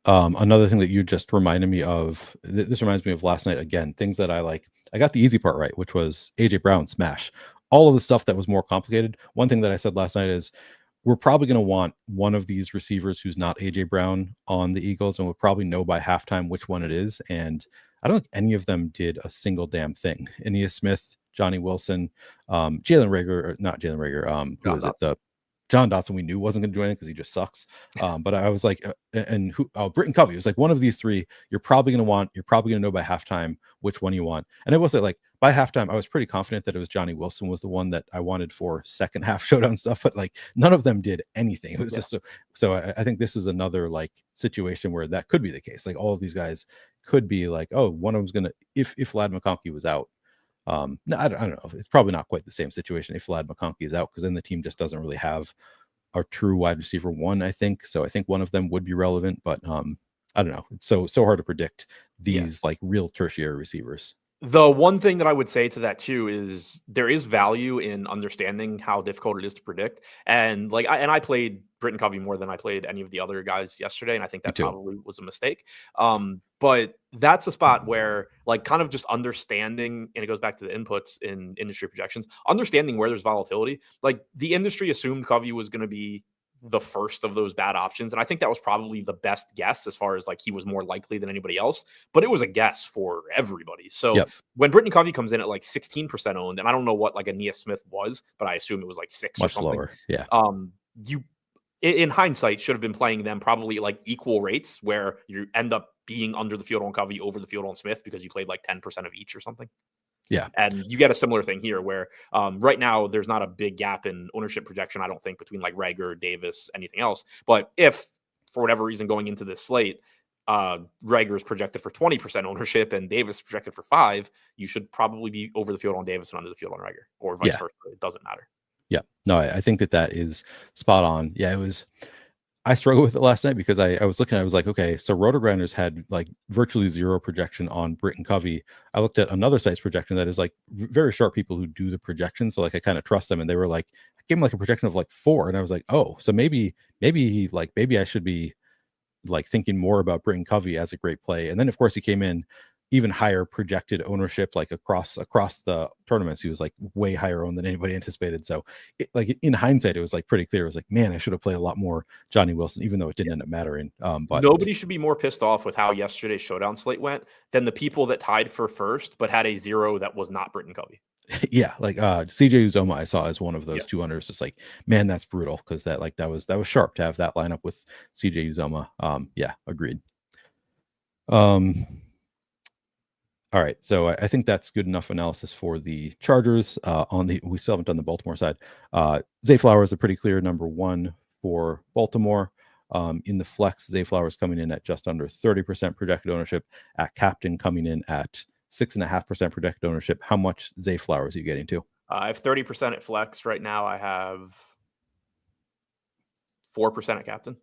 Another thing that you just reminded me of, this reminds me of last night again, things that I like. I got the easy part right, which was AJ Brown smash. All of the stuff that was more complicated. One thing that I said last night is we're probably going to want one of these receivers who's not AJ Brown on the Eagles, and we'll probably know by halftime which one it is. And I don't think any of them did a single damn thing. Aeneas Smith, Johnny Wilson, Jalen Reagor, or not Jalen Reagor, who is it? The John Dotson we knew wasn't going to do anything because he just sucks. But I was like, Britton Covey was like, one of these three, you're probably going to know by halftime which one you want. And I will say, like, by halftime, I was pretty confident that it was Johnny Wilson was the one that I wanted for second half showdown stuff, but like none of them did anything. It was just so I think this is another like situation where that could be the case. Like all of these guys could be like, oh, one of them's going to, if Vlad McConkey was out, no, I don't know. It's probably not quite the same situation if Vlad McConkey is out, because then the team just doesn't really have a true wide receiver one, I think. So I think one of them would be relevant, but I don't know. It's so hard to predict these like real tertiary receivers. The one thing that I would say to that too is there is value in understanding how difficult it is to predict. And like, I played Britton Covey more than I played any of the other guys yesterday, and I think that probably was a mistake. But that's a spot where like kind of just understanding, and it goes back to the inputs in industry projections, understanding where there's volatility. Like the industry assumed Covey was going to be the first of those bad options. And I think that was probably the best guess as far as like he was more likely than anybody else, but it was a guess for everybody. So when Britton Covey comes in at like 16% owned, and I don't know what like Aeneas Smith was, but I assume it was like 6 much or something. Lower. Yeah. You in hindsight should have been playing them probably like equal rates, where you end up being under the field on Covey, over the field on Smith, because you played like 10% of each or something. Yeah. And you get a similar thing here where right now there's not a big gap in ownership projection, I don't think, between like Reagor, Davis, anything else. But if for whatever reason going into this slate, Reagor is projected for 20% ownership and Davis is projected for 5%, you should probably be over the field on Davis and under the field on Reagor, or vice versa. It doesn't matter. Yeah. No, I think that is spot on. Yeah, I struggled with it last night because I was looking, I was like, okay, so Roto-Grinders had like virtually zero projection on Britton Covey. I looked at another site's projection that is like very sharp people who do the projection. So like I kind of trust them, and they were like, I gave him like a projection of like 4. And I was like, oh, so maybe I should be like thinking more about Britton Covey as a great play. And then of course he came in even higher projected ownership, like across the tournaments. He was like way higher owned than anybody anticipated. So like in hindsight, it was like pretty clear. It was like, man, I should have played a lot more Johnny Wilson, even though it didn't end up mattering. But nobody should be more pissed off with how yesterday's showdown slate went than the people that tied for first, but had a 0 that was not Britton Covey. Yeah, like CJ Uzoma I saw as one of those 200s. Just like, man, that's brutal, because that was sharp to have that lineup with CJ Uzoma. Yeah, agreed. All right, so I think that's good enough analysis for the Chargers. We still haven't done the Baltimore side. Zay Flowers is a pretty clear number 1 for Baltimore. In the flex, Zay Flowers coming in at just under 30% projected ownership. At captain, coming in at 6.5% projected ownership. How much Zay Flowers are you getting to? I have 30% at flex right now. I have 4% at captain.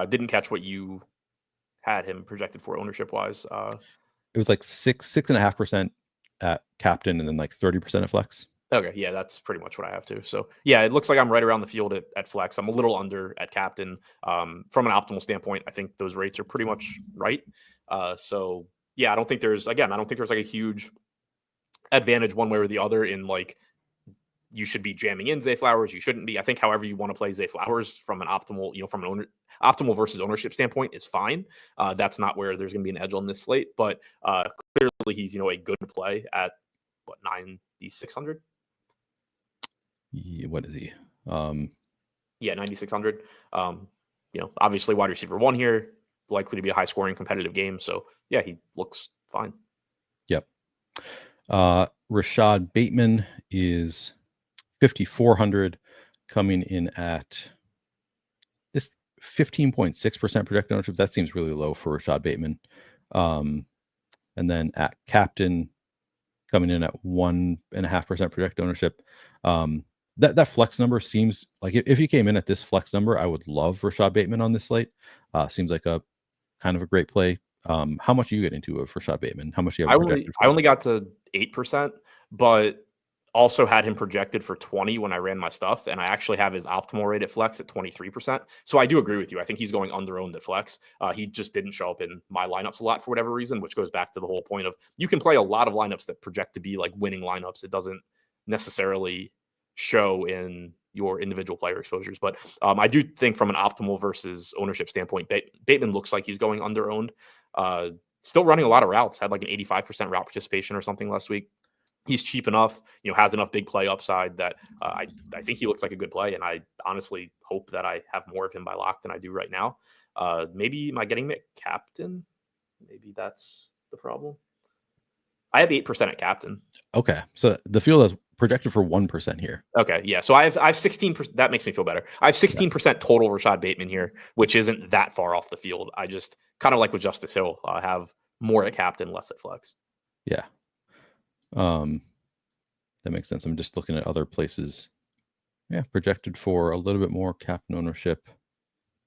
Didn't catch what you had him projected for ownership wise. It was like 6.5% at captain, and then like 30% at flex. Okay, yeah, that's pretty much what I have too. So yeah, it looks like I'm right around the field at flex. I'm a little under at captain. From an optimal standpoint, I think those rates are pretty much right. So yeah, I don't think there's like a huge advantage one way or the other in like you should be jamming in Zay Flowers. You shouldn't be. I think however you want to play Zay Flowers from an optimal, from an optimal versus ownership standpoint is fine. That's not where there's going to be an edge on this slate, but clearly he's, a good play at what, 9,600. Yeah, what is he? Yeah, 9,600. Obviously wide receiver 1 here, likely to be a high scoring competitive game. So yeah, he looks fine. Yep. Rashad Bateman is 5,400, coming in at this 15.6% projected ownership. That seems really low for Rashad Bateman. And then at captain, coming in at 1.5% projected ownership. That flex number seems like if he came in at this flex number, I would love Rashad Bateman on this slate. Seems like a kind of a great play. How much do you get into of Rashad Bateman? How much do you have projected for? I only got to 8%, but also had him projected for 20 when I ran my stuff, and I actually have his optimal rate at flex at 23%. So I do agree with you. I think he's going under-owned at flex. He just didn't show up in my lineups a lot for whatever reason, which goes back to the whole point of you can play a lot of lineups that project to be like winning lineups. It doesn't necessarily show in your individual player exposures. But I do think from an optimal versus ownership standpoint, Bateman looks like he's going under-owned. Still running a lot of routes, had like an 85% route participation or something last week. He's cheap enough, has enough big play upside that I think he looks like a good play. And I honestly hope that I have more of him by lock than I do right now. Maybe am I getting him at captain? Maybe that's the problem. I have 8% at captain. Okay. So the field is projected for 1% here. Okay. Yeah. So I have 16%. That makes me feel better. I have 16% total Rashad Bateman here, which isn't that far off the field. I just kind of like with Justice Hill, have more at captain, less at flex. Yeah. That makes sense. I'm just looking at other places. Yeah, projected for a little bit more captain ownership, a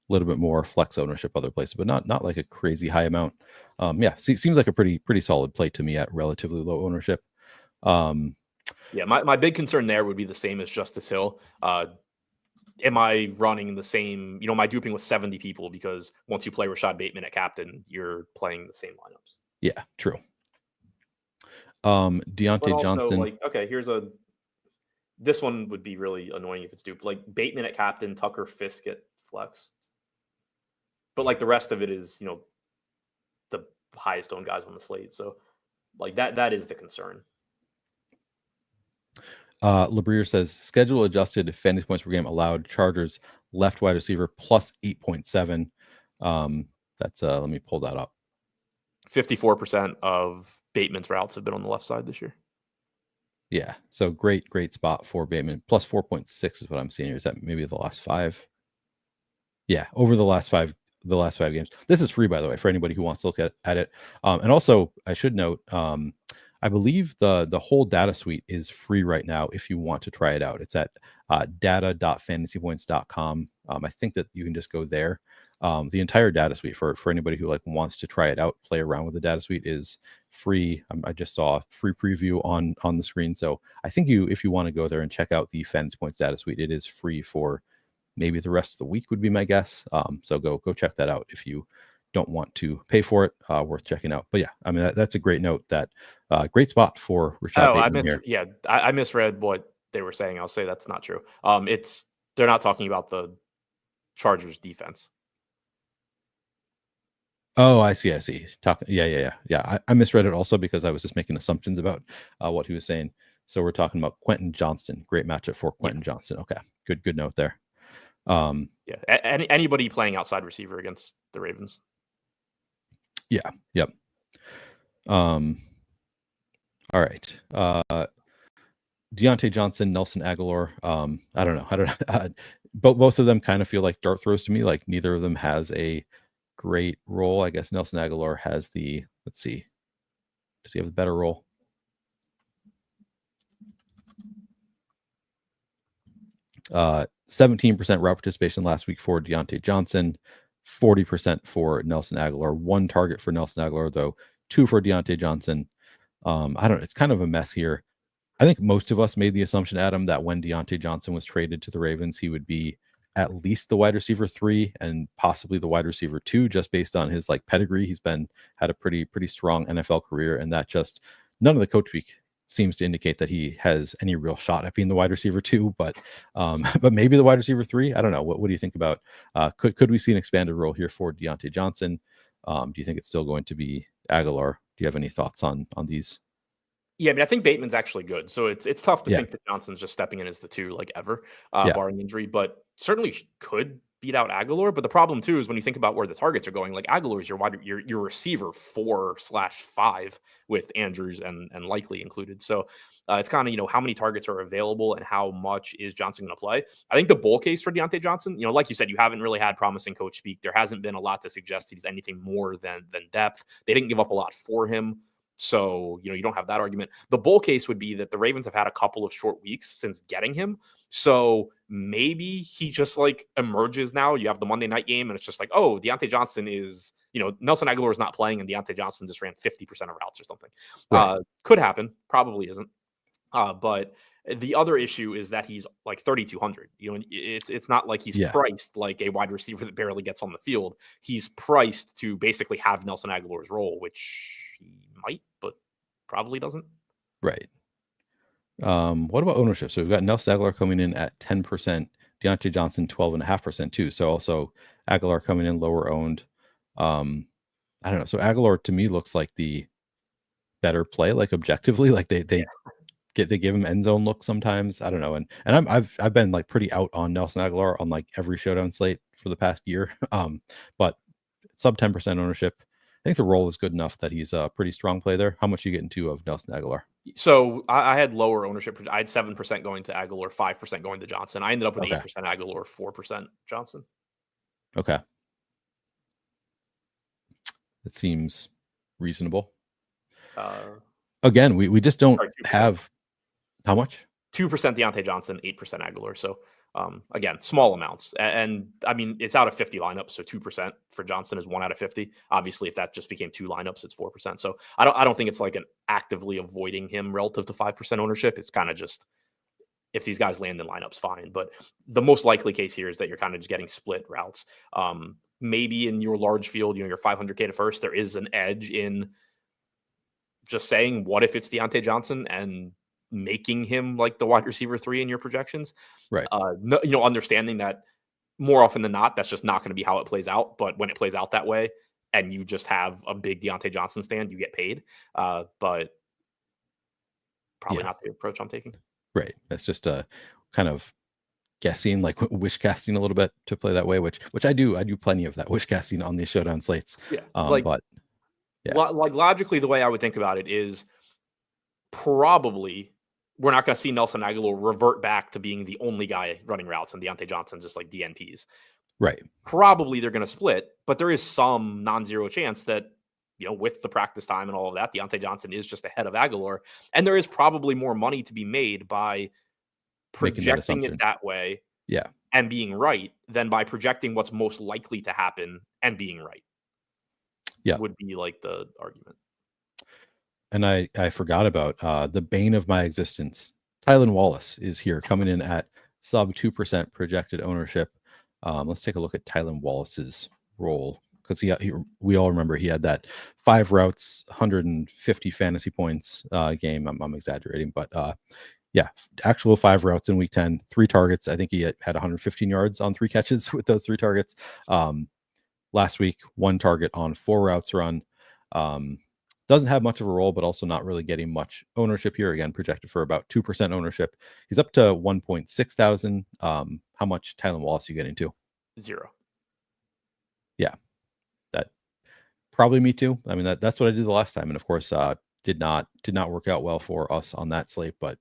little bit more flex ownership other places, but not like a crazy high amount. Yeah, seems like a pretty solid play to me at relatively low ownership. Yeah, my big concern there would be the same as Justice Hill. Am I running the same, am I duping with 70 people? Because once you play Rashad Bateman at captain, you're playing the same lineups. Yeah, true. Deontay Johnson. This one would be really annoying if it's duped. Like Bateman at captain, Tucker Fisk at flex. But like the rest of it is, the highest owned guys on the slate. So like that is the concern. Labrier says schedule adjusted fantasy points per game allowed Chargers left wide receiver plus 8.7. That's let me pull that up. 54% of Bateman's routes have been on the left side this year. Yeah, so great spot for Bateman. Plus 4.6 is what I'm seeing here. Is that maybe the last 5? Yeah, over the last five games. This is free, by the way, for anybody who wants to look at it. And also, I should note, I believe the whole data suite is free right now if you want to try it out. It's at data.fantasypoints.com. I think that you can just go there. The entire data suite for anybody who wants to try it out, play around with the data suite is free. I just saw a free preview on the screen. So I think if you want to go there and check out the Fantasy Points data suite, it is free for maybe the rest of the week would be my guess. So go check that out if you don't want to pay for it. Worth checking out. But yeah, I mean that's a great note. That great spot for Rashad Bateman here. Yeah, I misread what they were saying. I'll say that's not true. They're not talking about the Chargers defense. Oh, I see. Yeah. I misread it also because I was just making assumptions about what he was saying. So we're talking about Quentin Johnston. Great matchup for Quentin Johnston. Okay, good note there. Anybody playing outside receiver against the Ravens. Yeah. Yep. All right. Deontay Johnson, Nelson Aguilar. I don't know. Both of them kind of feel like dart throws to me. Like neither of them has a great role. I guess Nelson Aguilar has the, let's see, does he have the better role? Uh, 17% route participation last week for Deontay Johnson, 40% for Nelson Aguilar. 1 target for Nelson Aguilar, though, 2 for Deontay Johnson. I don't know. It's kind of a mess here. I think most of us made the assumption, Adam, that when Deontay Johnson was traded to the Ravens, he would be at least the wide receiver 3 and possibly the wide receiver 2, just based on his pedigree. He's had a pretty strong NFL career, and that just none of the coach speak seems to indicate that he has any real shot at being the wide receiver 2, but maybe the wide receiver 3. I don't know. What do you think about could we see an expanded role here for Deontay Johnson? Do you think it's still going to be Aguilar? Do you have any thoughts on these? Yeah, I mean, I think Bateman's actually good. So it's tough to think that Johnson's just stepping in as the 2 ever, barring injury, but certainly could beat out Aguilar. But the problem too is when you think about where the targets are going, like Aguilar is your receiver 4/5 with Andrews and Likely included. So it's kind of, how many targets are available and how much is Johnson going to play. I think the bull case for Deontay Johnson, like you said, you haven't really had promising coach speak. There hasn't been a lot to suggest he's anything more than depth. They didn't give up a lot for him. So, you don't have that argument. The bull case would be that the Ravens have had a couple of short weeks since getting him. So maybe he just like emerges now. You have the Monday night game and it's just like, oh, Deontay Johnson is, Nelson Aguilar is not playing and Deontay Johnson just ran 50% of routes or something. Right. Could happen. Probably isn't. But the other issue is that he's like 3,200. It's not like he's priced like a wide receiver that barely gets on the field. He's priced to basically have Nelson Aguilar's role, which he might, but probably doesn't. Right. What about ownership? So we've got Nelson Aguilar coming in at 10%, Deontay Johnson 12.5% too. So also Aguilar coming in lower owned. I don't know. So Aguilar to me looks like the better play, like objectively, like they give him end zone looks sometimes. I don't know. And I've been like pretty out on Nelson Aguilar on like every showdown slate for the past year. But sub 10% ownership. I think the role is good enough that he's a pretty strong play there. How much are you getting to of Nelson Aguilar? So I had lower ownership. I had 7% going to Aguilar, 5% going to Johnson. I ended up with 8% Aguilar, 4% Johnson. Okay. That seems reasonable. Again, we just don't have how much? 2% Deontay Johnson, 8% Aguilar. So again, small amounts. And I mean, it's out of 50 lineups. So 2% for Johnson is 1 out of 50. Obviously, if that just became 2 lineups, it's 4%. So I don't think it's like an actively avoiding him relative to 5% ownership. It's kind of just if these guys land in lineups, fine. But the most likely case here is that you're kind of just getting split routes. Maybe in your large field, your 500K to first, there is an edge in just saying, what if it's Deontay Johnson and making him like the wide receiver 3 in your projections, right? Understanding that more often than not, that's just not going to be how it plays out. But when it plays out that way, and you just have a big Deontay Johnson stand, you get paid. But probably not the approach I'm taking. Right. That's just a kind of guessing, like wish casting a little bit to play that way, which I do plenty of that wish casting on these showdown slates. Yeah. But like logically, the way I would think about it is probably we're not going to see Nelson Aguilar revert back to being the only guy running routes and Deontay Johnson just like DNPs. Right. Probably they're going to split, but there is some non-zero chance that, with the practice time and all of that, Deontay Johnson is just ahead of Aguilar. And there is probably more money to be made by projecting it that way and being right than by projecting what's most likely to happen and being right. Would be like the argument. And I forgot about the bane of my existence. Tylan Wallace is here coming in at sub 2% projected ownership. Let's take a look at Tylan Wallace's role, because we all remember he had that 5 routes, 150 fantasy points game. I'm exaggerating, but actual 5 routes in week 10, 3 targets. I think he had 115 yards on 3 catches with those 3 targets. Last week, 1 target on 4 routes run. Doesn't have much of a role, but also not really getting much ownership here. Again, projected for about 2% ownership. He's up to 1.6 thousand. How much Tylan Wallace are you getting to? 0. Yeah, that probably me too. I mean, that's what I did the last time, and of course, did not work out well for us on that slate. But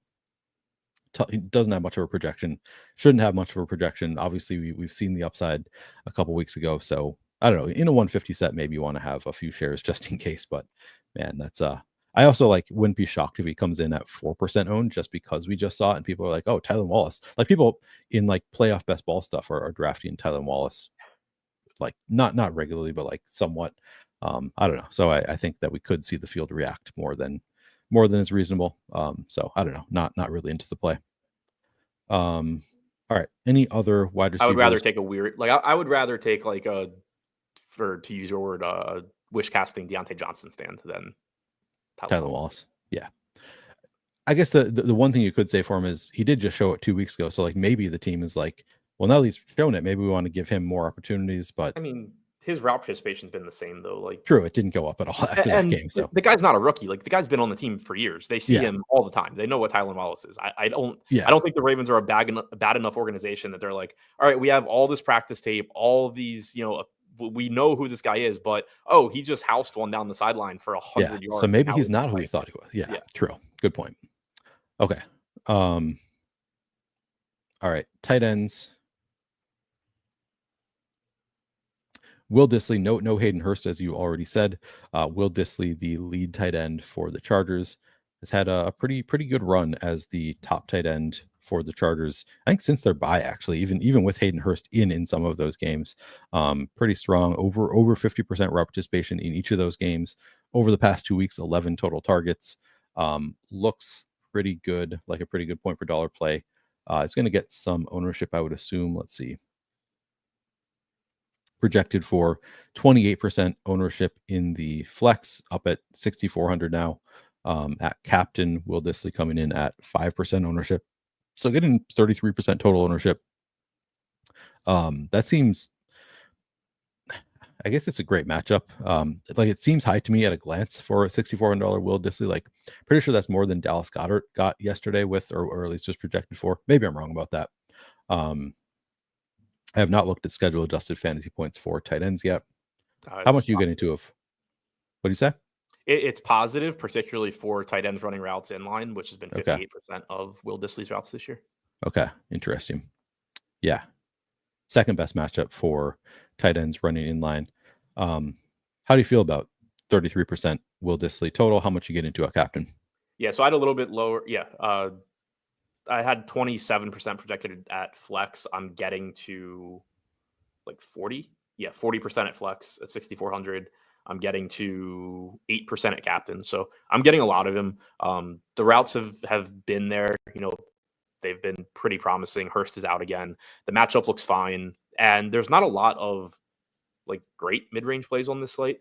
he doesn't have much of a projection. Shouldn't have much of a projection. Obviously, we've seen the upside a couple weeks ago, so I don't know. In a 150 set, maybe you want to have a few shares just in case. But man, that's I also wouldn't be shocked if he comes in at 4% owned just because we just saw it and people are like, oh, Tylan Wallace. Like people in playoff best ball stuff are drafting Tylan Wallace, like not regularly, but like somewhat. I don't know. So I think that we could see the field react more than is reasonable. So I don't know. Not really into the play. All right. Any other wide receivers? I would rather take a weird, I would rather take to use your word, wish casting Deontay Johnson stand than Tylan Wallace. Yeah. I guess the one thing you could say for him is he did just show it 2 weeks ago. So maybe the team is like, well, now that he's shown it, maybe we want to give him more opportunities. But I mean, his route participation's been the same though. Like, true, it didn't go up at all after that game. So the guy's not a rookie. Like, the guy's been on the team for years. They see Yeah. him all the time. They know what Tylan Wallace is. I don't think the Ravens are a bad enough organization that they're like, all right, we have all this practice tape, all of these, we know who this guy is, but he just housed one down the sideline for 100 yards. So maybe he's not who we thought he was. Yeah, true. Good point. Okay. All right. Tight ends. Will Dissly, no Hayden Hurst, as you already said. Will Dissly, the lead tight end for the Chargers, has had a pretty good run as the top tight end for the Chargers. I think since their bye, actually, even with Hayden Hurst in some of those games, pretty strong. Over 50% route participation in each of those games. Over the past 2 weeks, 11 total targets. Looks pretty good, like a pretty good point per dollar play. It's going to get some ownership, I would assume. Let's see. Projected for 28% ownership in the flex, up at 6,400 now. At captain, Will Dissly coming in at 5% ownership, so getting 33% total ownership. That seems, I guess it's a great matchup. Like, it seems high to me at a glance for a $6,400 Will Dissly. Like, pretty sure that's more than Dallas Goedert got yesterday with, or at least just projected for. Maybe I'm wrong about that. I have not looked at schedule adjusted fantasy points for tight ends yet. How much are you getting into of? What do you say? It's positive, particularly for tight ends running routes in line, which has been 58% of Will Dissly's routes this year. Okay, interesting. Yeah, second best matchup for tight ends running in line. How do you feel about 33% Will Dissly total? How much you get into a captain? Yeah, so I had a little bit lower. Yeah, I had 27% projected at flex. I'm getting to like 40. Yeah, 40% at flex at 6,400. I'm getting to 8% at captain. So I'm getting a lot of him. The routes have been there. They've been pretty promising. Hurst is out again. The matchup looks fine. And there's not a lot of like great mid-range plays on this slate,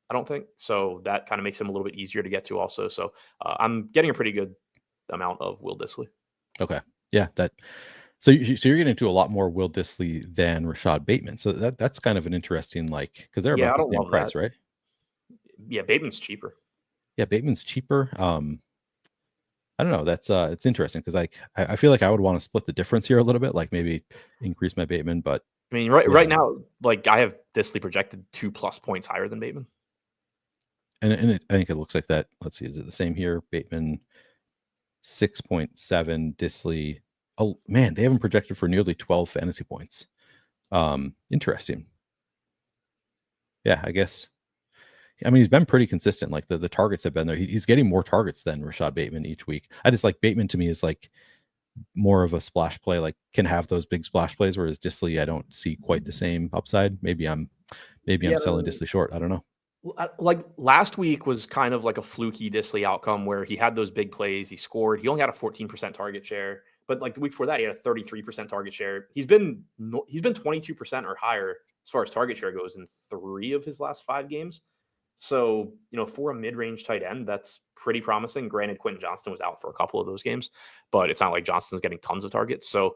I don't think. So that kind of makes him a little bit easier to get to also. So I'm getting a pretty good amount of Will Dissly. Okay. Yeah. So you're getting into a lot more Will Dissly than Rashad Bateman. So that's kind of an interesting, because they're about the same price, right? Yeah, Bateman's cheaper. Yeah, Bateman's cheaper. I don't know. That's it's interesting because I feel like I would want to split the difference here a little bit, like maybe increase my Bateman, but I mean, right now, like, I have Dissly projected 2+ points higher than Bateman. And I think it looks like that. Let's see, is it the same here? Bateman 6.7, Dissly. Oh man, they haven't projected for nearly 12 fantasy points. Interesting. Yeah, I guess. I mean, he's been pretty consistent. Like the targets have been there. He's getting more targets than Rashad Bateman each week. I just like Bateman to me is like more of a splash play, like can have those big splash plays, whereas Dissly I don't see quite the same upside. Maybe I'm selling Dissly short. I don't know. Like last week was kind of like a fluky Dissly outcome where he had those big plays. He scored. He only had a 14% target share, but like the week before that, he had a 33% target share. He's been 22% or higher as far as target share goes in 3 of his last 5 games. So, for a mid-range tight end, that's pretty promising. Granted, Quentin Johnston was out for a couple of those games, but it's not like Johnston's getting tons of targets. So,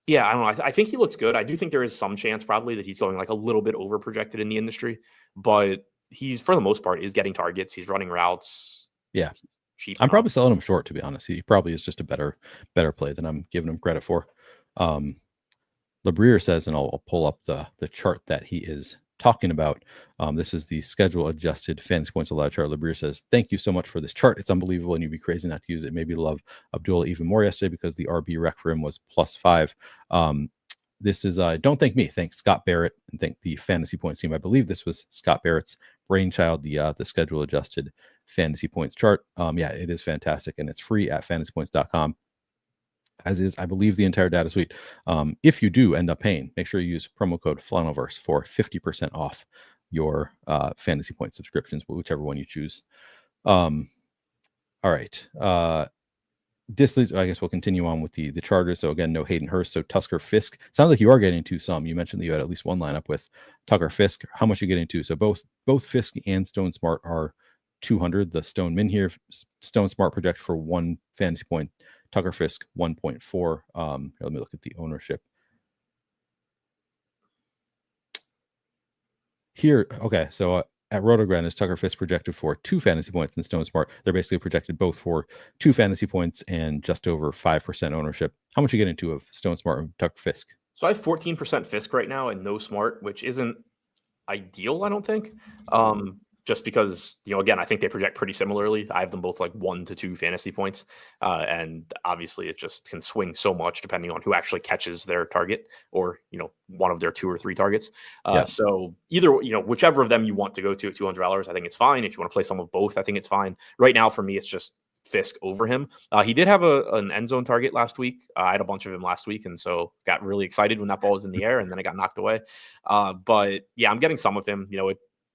yeah, I don't know. I think he looks good. I do think there is some chance probably that he's going like a little bit over projected in the industry, but he's, for the most part, is getting targets. He's running routes. Yeah. Cheap. I'm probably selling him short, to be honest. He probably is just a better play than I'm giving him credit for. LeBrier says, and I'll pull up the chart that he is talking about. This is the schedule adjusted fantasy points allowed chart. LeBrier says, thank you so much for this chart. It's unbelievable, and you'd be crazy not to use it. Maybe love Abdullah even more yesterday because the RB rec for him was +5. This is don't thank me, thank Scott Barrett, and thank the fantasy points team. I believe this was Scott Barrett's brainchild, the schedule adjusted fantasy points chart. Yeah, it is fantastic, and it's free at fantasypoints.com. As is, I believe, the entire data suite. If you do end up paying, make sure you use promo code Flannelverse for 50% off your fantasy point subscriptions, whichever one you choose. All right. Dissly, I guess we'll continue on with the Chargers. So again, no Hayden Hurst. So Tucker Fisk. Sounds like you are getting to some. You mentioned that you had at least one lineup with Tucker Fisk. How much are you getting to? So both Fisk and Stone Smart are 200. The Stone Min here. Stone Smart project for 1 fantasy point. Tucker Fisk 1.4. Let me look at the ownership. here, okay, so at Rotogran is Tucker Fisk projected for 2 fantasy points and Stone Smart. They're basically projected both for 2 fantasy points and just over 5% ownership. How much you get into of Stone Smart and Tucker Fisk? So I have 14% Fisk right now and no Smart, which isn't ideal, I don't think. Just because, again, I think they project pretty similarly. I have them both like 1 to 2 fantasy points. And obviously it just can swing so much depending on who actually catches their target or, one of their 2 or 3 targets. So either, whichever of them you want to go to at $200, I think it's fine. If you want to play some of both, I think it's fine. Right now, for me, it's just Fisk over him. He did have an end zone target last week. I had a bunch of him last week, and so got really excited when that ball was in the air, and then it got knocked away. But yeah, I'm getting some of him.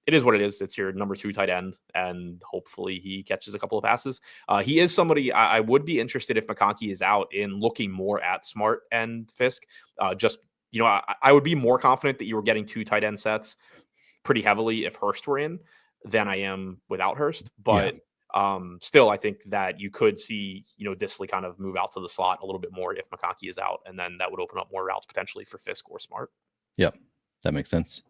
It is what it is. It's your number 2 tight end, and hopefully he catches a couple of passes. He is somebody I would be interested if McConkey is out in looking more at Smart and Fisk. I would be more confident that you were getting 2 tight end sets pretty heavily if Hurst were in than I am without Hurst. But still, I think that you could see, Disley kind of move out to the slot a little bit more if McConkey is out, and then that would open up more routes potentially for Fisk or Smart. Yep, that makes sense.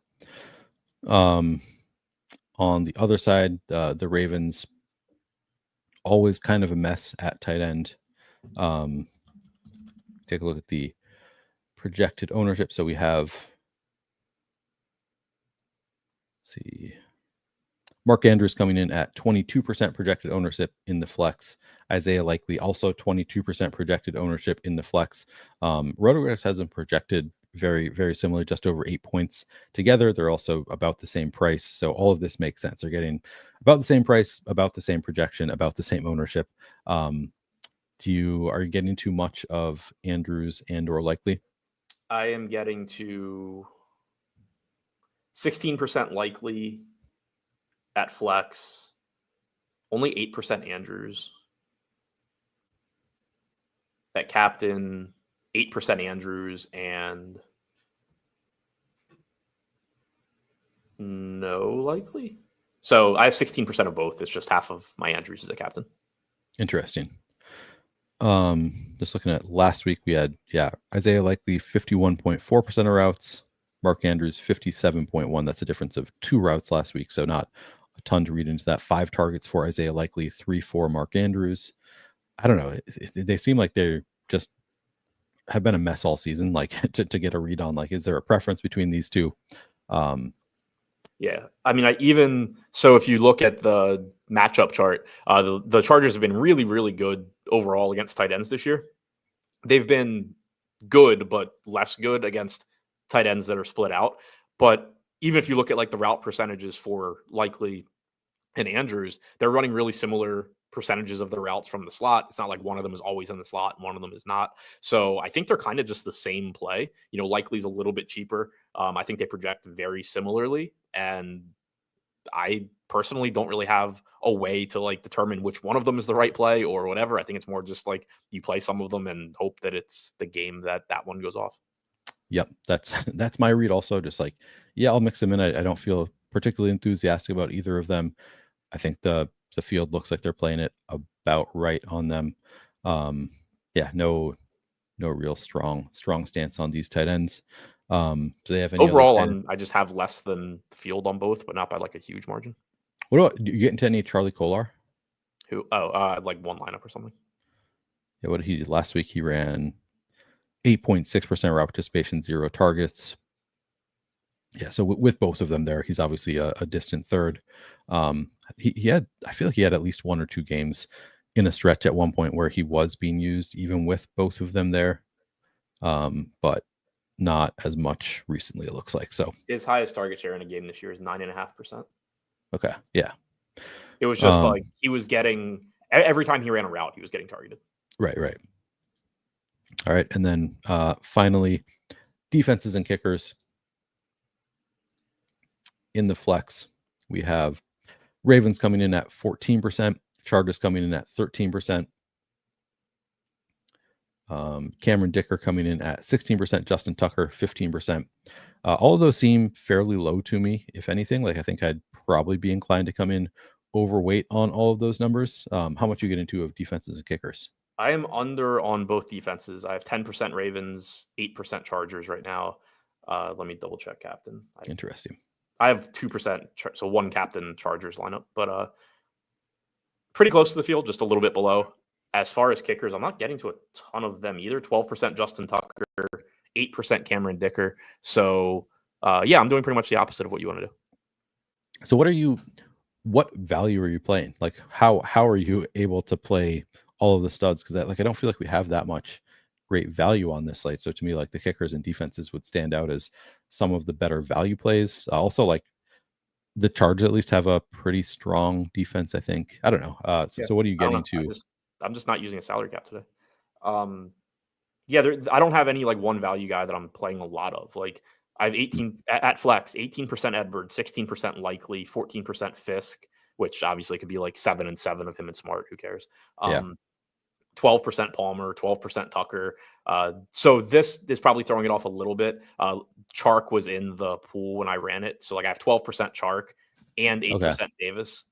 On the other side, the Ravens, always kind of a mess at tight end. Take a look at the projected ownership. So we have, let's see, Mark Andrews coming in at 22% projected ownership in the flex. Isaiah Likely also 22% projected ownership in the flex. RotoGraph has them projected very, very similar, just over 8 points together. They're also about the same price. So all of this makes sense. They're getting about the same price, about the same projection, about the same ownership. Are you getting too much of Andrews and or Likely? I am getting to 16% Likely at flex, only 8% Andrews. At captain, 8% Andrews and no Likely. So I have 16% of both. It's just half of my Andrews as a captain. Interesting. Just looking at last week, we had Isaiah Likely 51.4% of routes, Mark Andrews 57.1. That's a difference of 2 routes last week, so not a ton to read into that. 5 targets for Isaiah Likely, 3 for Mark Andrews. I don't know. They seem like they just have been a mess all season. Like to get a read on, like, is there a preference between these two? Yeah, I mean, if you look at the matchup chart, the Chargers have been really, really good overall against tight ends this year. They've been good, but less good against tight ends that are split out. But even if you look at like the route percentages for Likely and Andrews, they're running really similar percentages of the routes from the slot. It's not like one of them is always in the slot and one of them is not. So I think they're kind of just the same play. Likely's a little bit cheaper. I think they project very similarly. And I personally don't really have a way to like determine which one of them is the right play or whatever. I think it's more just like you play some of them and hope that it's the game that one goes off. Yep. That's my read also. Just like, I'll mix them in. I don't feel particularly enthusiastic about either of them. I think the field looks like they're playing it about right on them. No real strong stance on these tight ends. Do they have any overall? I just have less than the field on both, but not by like a huge margin. What about, do you get into any Charlie Kolar? Who? Like one lineup or something. Yeah, what he did last week, he ran 8.6% route participation, 0 targets. Yeah, so with both of them there, he's obviously a distant third. He had, I feel like he had at least 1 or 2 games in a stretch at one point where he was being used even with both of them there, but not as much recently, it looks like. So his highest target share in a game this year is 9.5%. Okay, yeah. It was just like he was getting, every time he ran a route, he was getting targeted. Right. All right, and then finally, defenses and kickers. In the flex, we have Ravens coming in at 14%, Chargers coming in at 13%, Cameron Dicker coming in at 16%, Justin Tucker 15%. All of those seem fairly low to me, if anything. Like, I think I'd probably be inclined to come in overweight on all of those numbers. How much you get into of defenses and kickers? I am under on both defenses. I have 10% Ravens, 8% Chargers right now. Let me double check, Captain. Interesting. I have 2%, so one captain Chargers lineup, but pretty close to the field, just a little bit below. As far as kickers, I'm not getting to a ton of them either. 12% Justin Tucker, 8% Cameron Dicker. So yeah, I'm doing pretty much the opposite of what you want to do. So what value are you playing? Like how are you able to play all of the studs? Because I don't feel like we have that much great value on this slate. So to me, like the kickers and defenses would stand out as some of the better value plays. Also, like the Chargers at least have a pretty strong defense, I think. I don't know. So what are you getting to? I'm just not using a salary cap today. Yeah, I don't have any like one value guy that I'm playing a lot of. Like I have 18 at flex, 18% Edwards, 16% Likely, 14% Fisk, which obviously could be like 7 and 7 of him and Smart. Who cares? 12% Palmer, 12% Tucker. So this is probably throwing it off a little bit. Chark was in the pool when I ran it. So like I have 12% Chark and 8% Davis.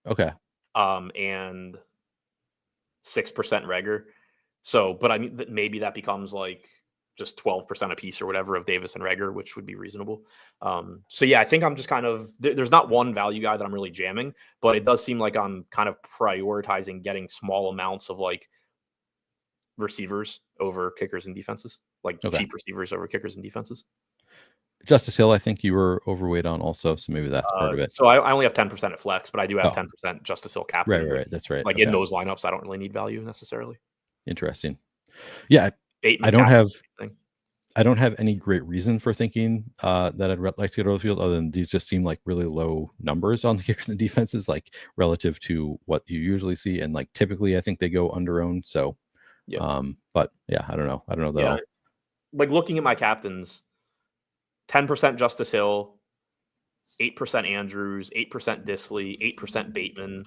Okay. And 6% Reagor. So, but I mean, maybe that becomes like just 12% a piece or whatever of Davis and Reagor, which would be reasonable. So yeah, I think I'm just kind of, there's not one value guy that I'm really jamming, but it does seem like I'm kind of prioritizing getting small amounts of like receivers over kickers and defenses, like cheap receivers over kickers and defenses. Justice Hill, I think you were overweight on also, so maybe that's part of it. So I only have 10% at flex, but I do have 10% Justice Hill captain. Right. That's right. Like in those lineups, I don't really need value necessarily. Interesting. Yeah, I don't have any great reason for thinking that I'd like to get over the field other than these just seem like really low numbers on the kickers and defenses, like relative to what you usually see. And like typically I think they go under owned. So but yeah, I don't know that. Like looking at my captains, 10% Justice Hill, 8% Andrews, 8% Disley, 8% Bateman,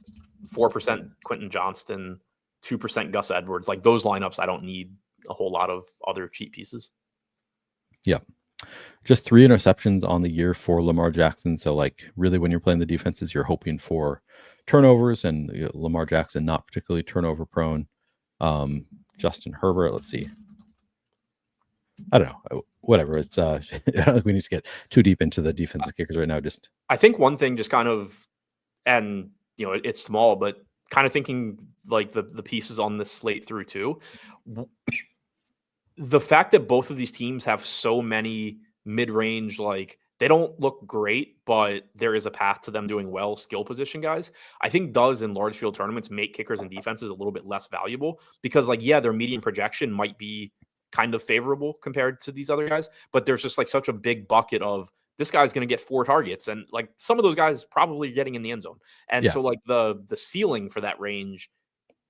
4% Quentin Johnston, 2% Gus Edwards. Like those lineups, I don't need a whole lot of other cheap pieces. Yeah. Just 3 interceptions on the year for Lamar Jackson. So like really when you're playing the defenses, you're hoping for turnovers, and Lamar Jackson not particularly turnover prone. Justin Herbert, let's see. I don't know. Whatever. It's I don't think we need to get too deep into the defensive kickers right now. Just I think one thing just kind of, and you know, it's small, but kind of thinking like the pieces on this slate through too. The fact that both of these teams have so many mid-range, like they don't look great, but there is a path to them doing well, skill position guys, I think does in large field tournaments make kickers and defenses a little bit less valuable because like, yeah, their median projection might be kind of favorable compared to these other guys, but there's just like such a big bucket of this guy's going to get 4 targets. And like some of those guys probably getting in the end zone. And so like the ceiling for that range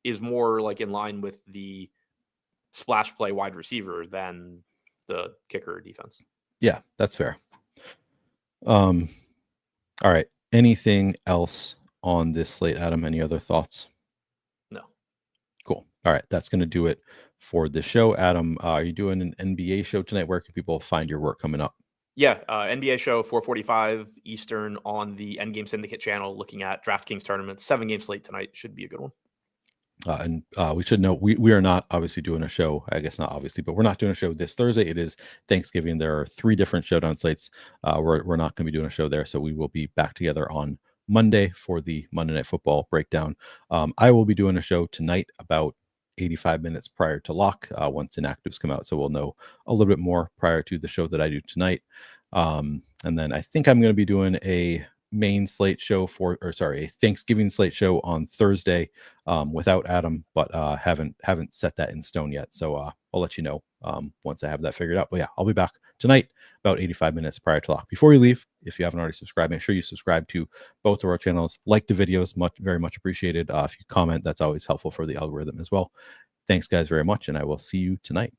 is more like in line with the splash play wide receiver than the kicker or defense. Yeah, that's fair. All right. Anything else on this slate, Adam? Any other thoughts? No. Cool. All right. That's going to do it for the show. Adam, are you doing an NBA show tonight? Where can people find your work coming up? Yeah, NBA show 4:45 Eastern on the Endgame Syndicate channel, looking at DraftKings tournaments. 7-game slate tonight should be a good one. And we should know we are not obviously doing a show. I guess not obviously, but we're not doing a show this Thursday. It is Thanksgiving. There are 3 different showdown slates. We're not going to be doing a show there, so we will be back together on Monday for the Monday Night Football breakdown. I will be doing a show tonight about 85 minutes prior to lock once inactives come out, so we'll know a little bit more prior to the show that I do tonight. And then I think I'm going to be doing a main slate show a Thanksgiving slate show on Thursday without Adam, but haven't set that in stone yet. So I'll let you know once I have that figured out. But yeah, I'll be back tonight about 85 minutes prior to lock. Before you leave, if you haven't already subscribed, make sure you subscribe to both of our channels. Like the videos, very much appreciated. If you comment, that's always helpful for the algorithm as well. Thanks guys very much, and I will see you tonight.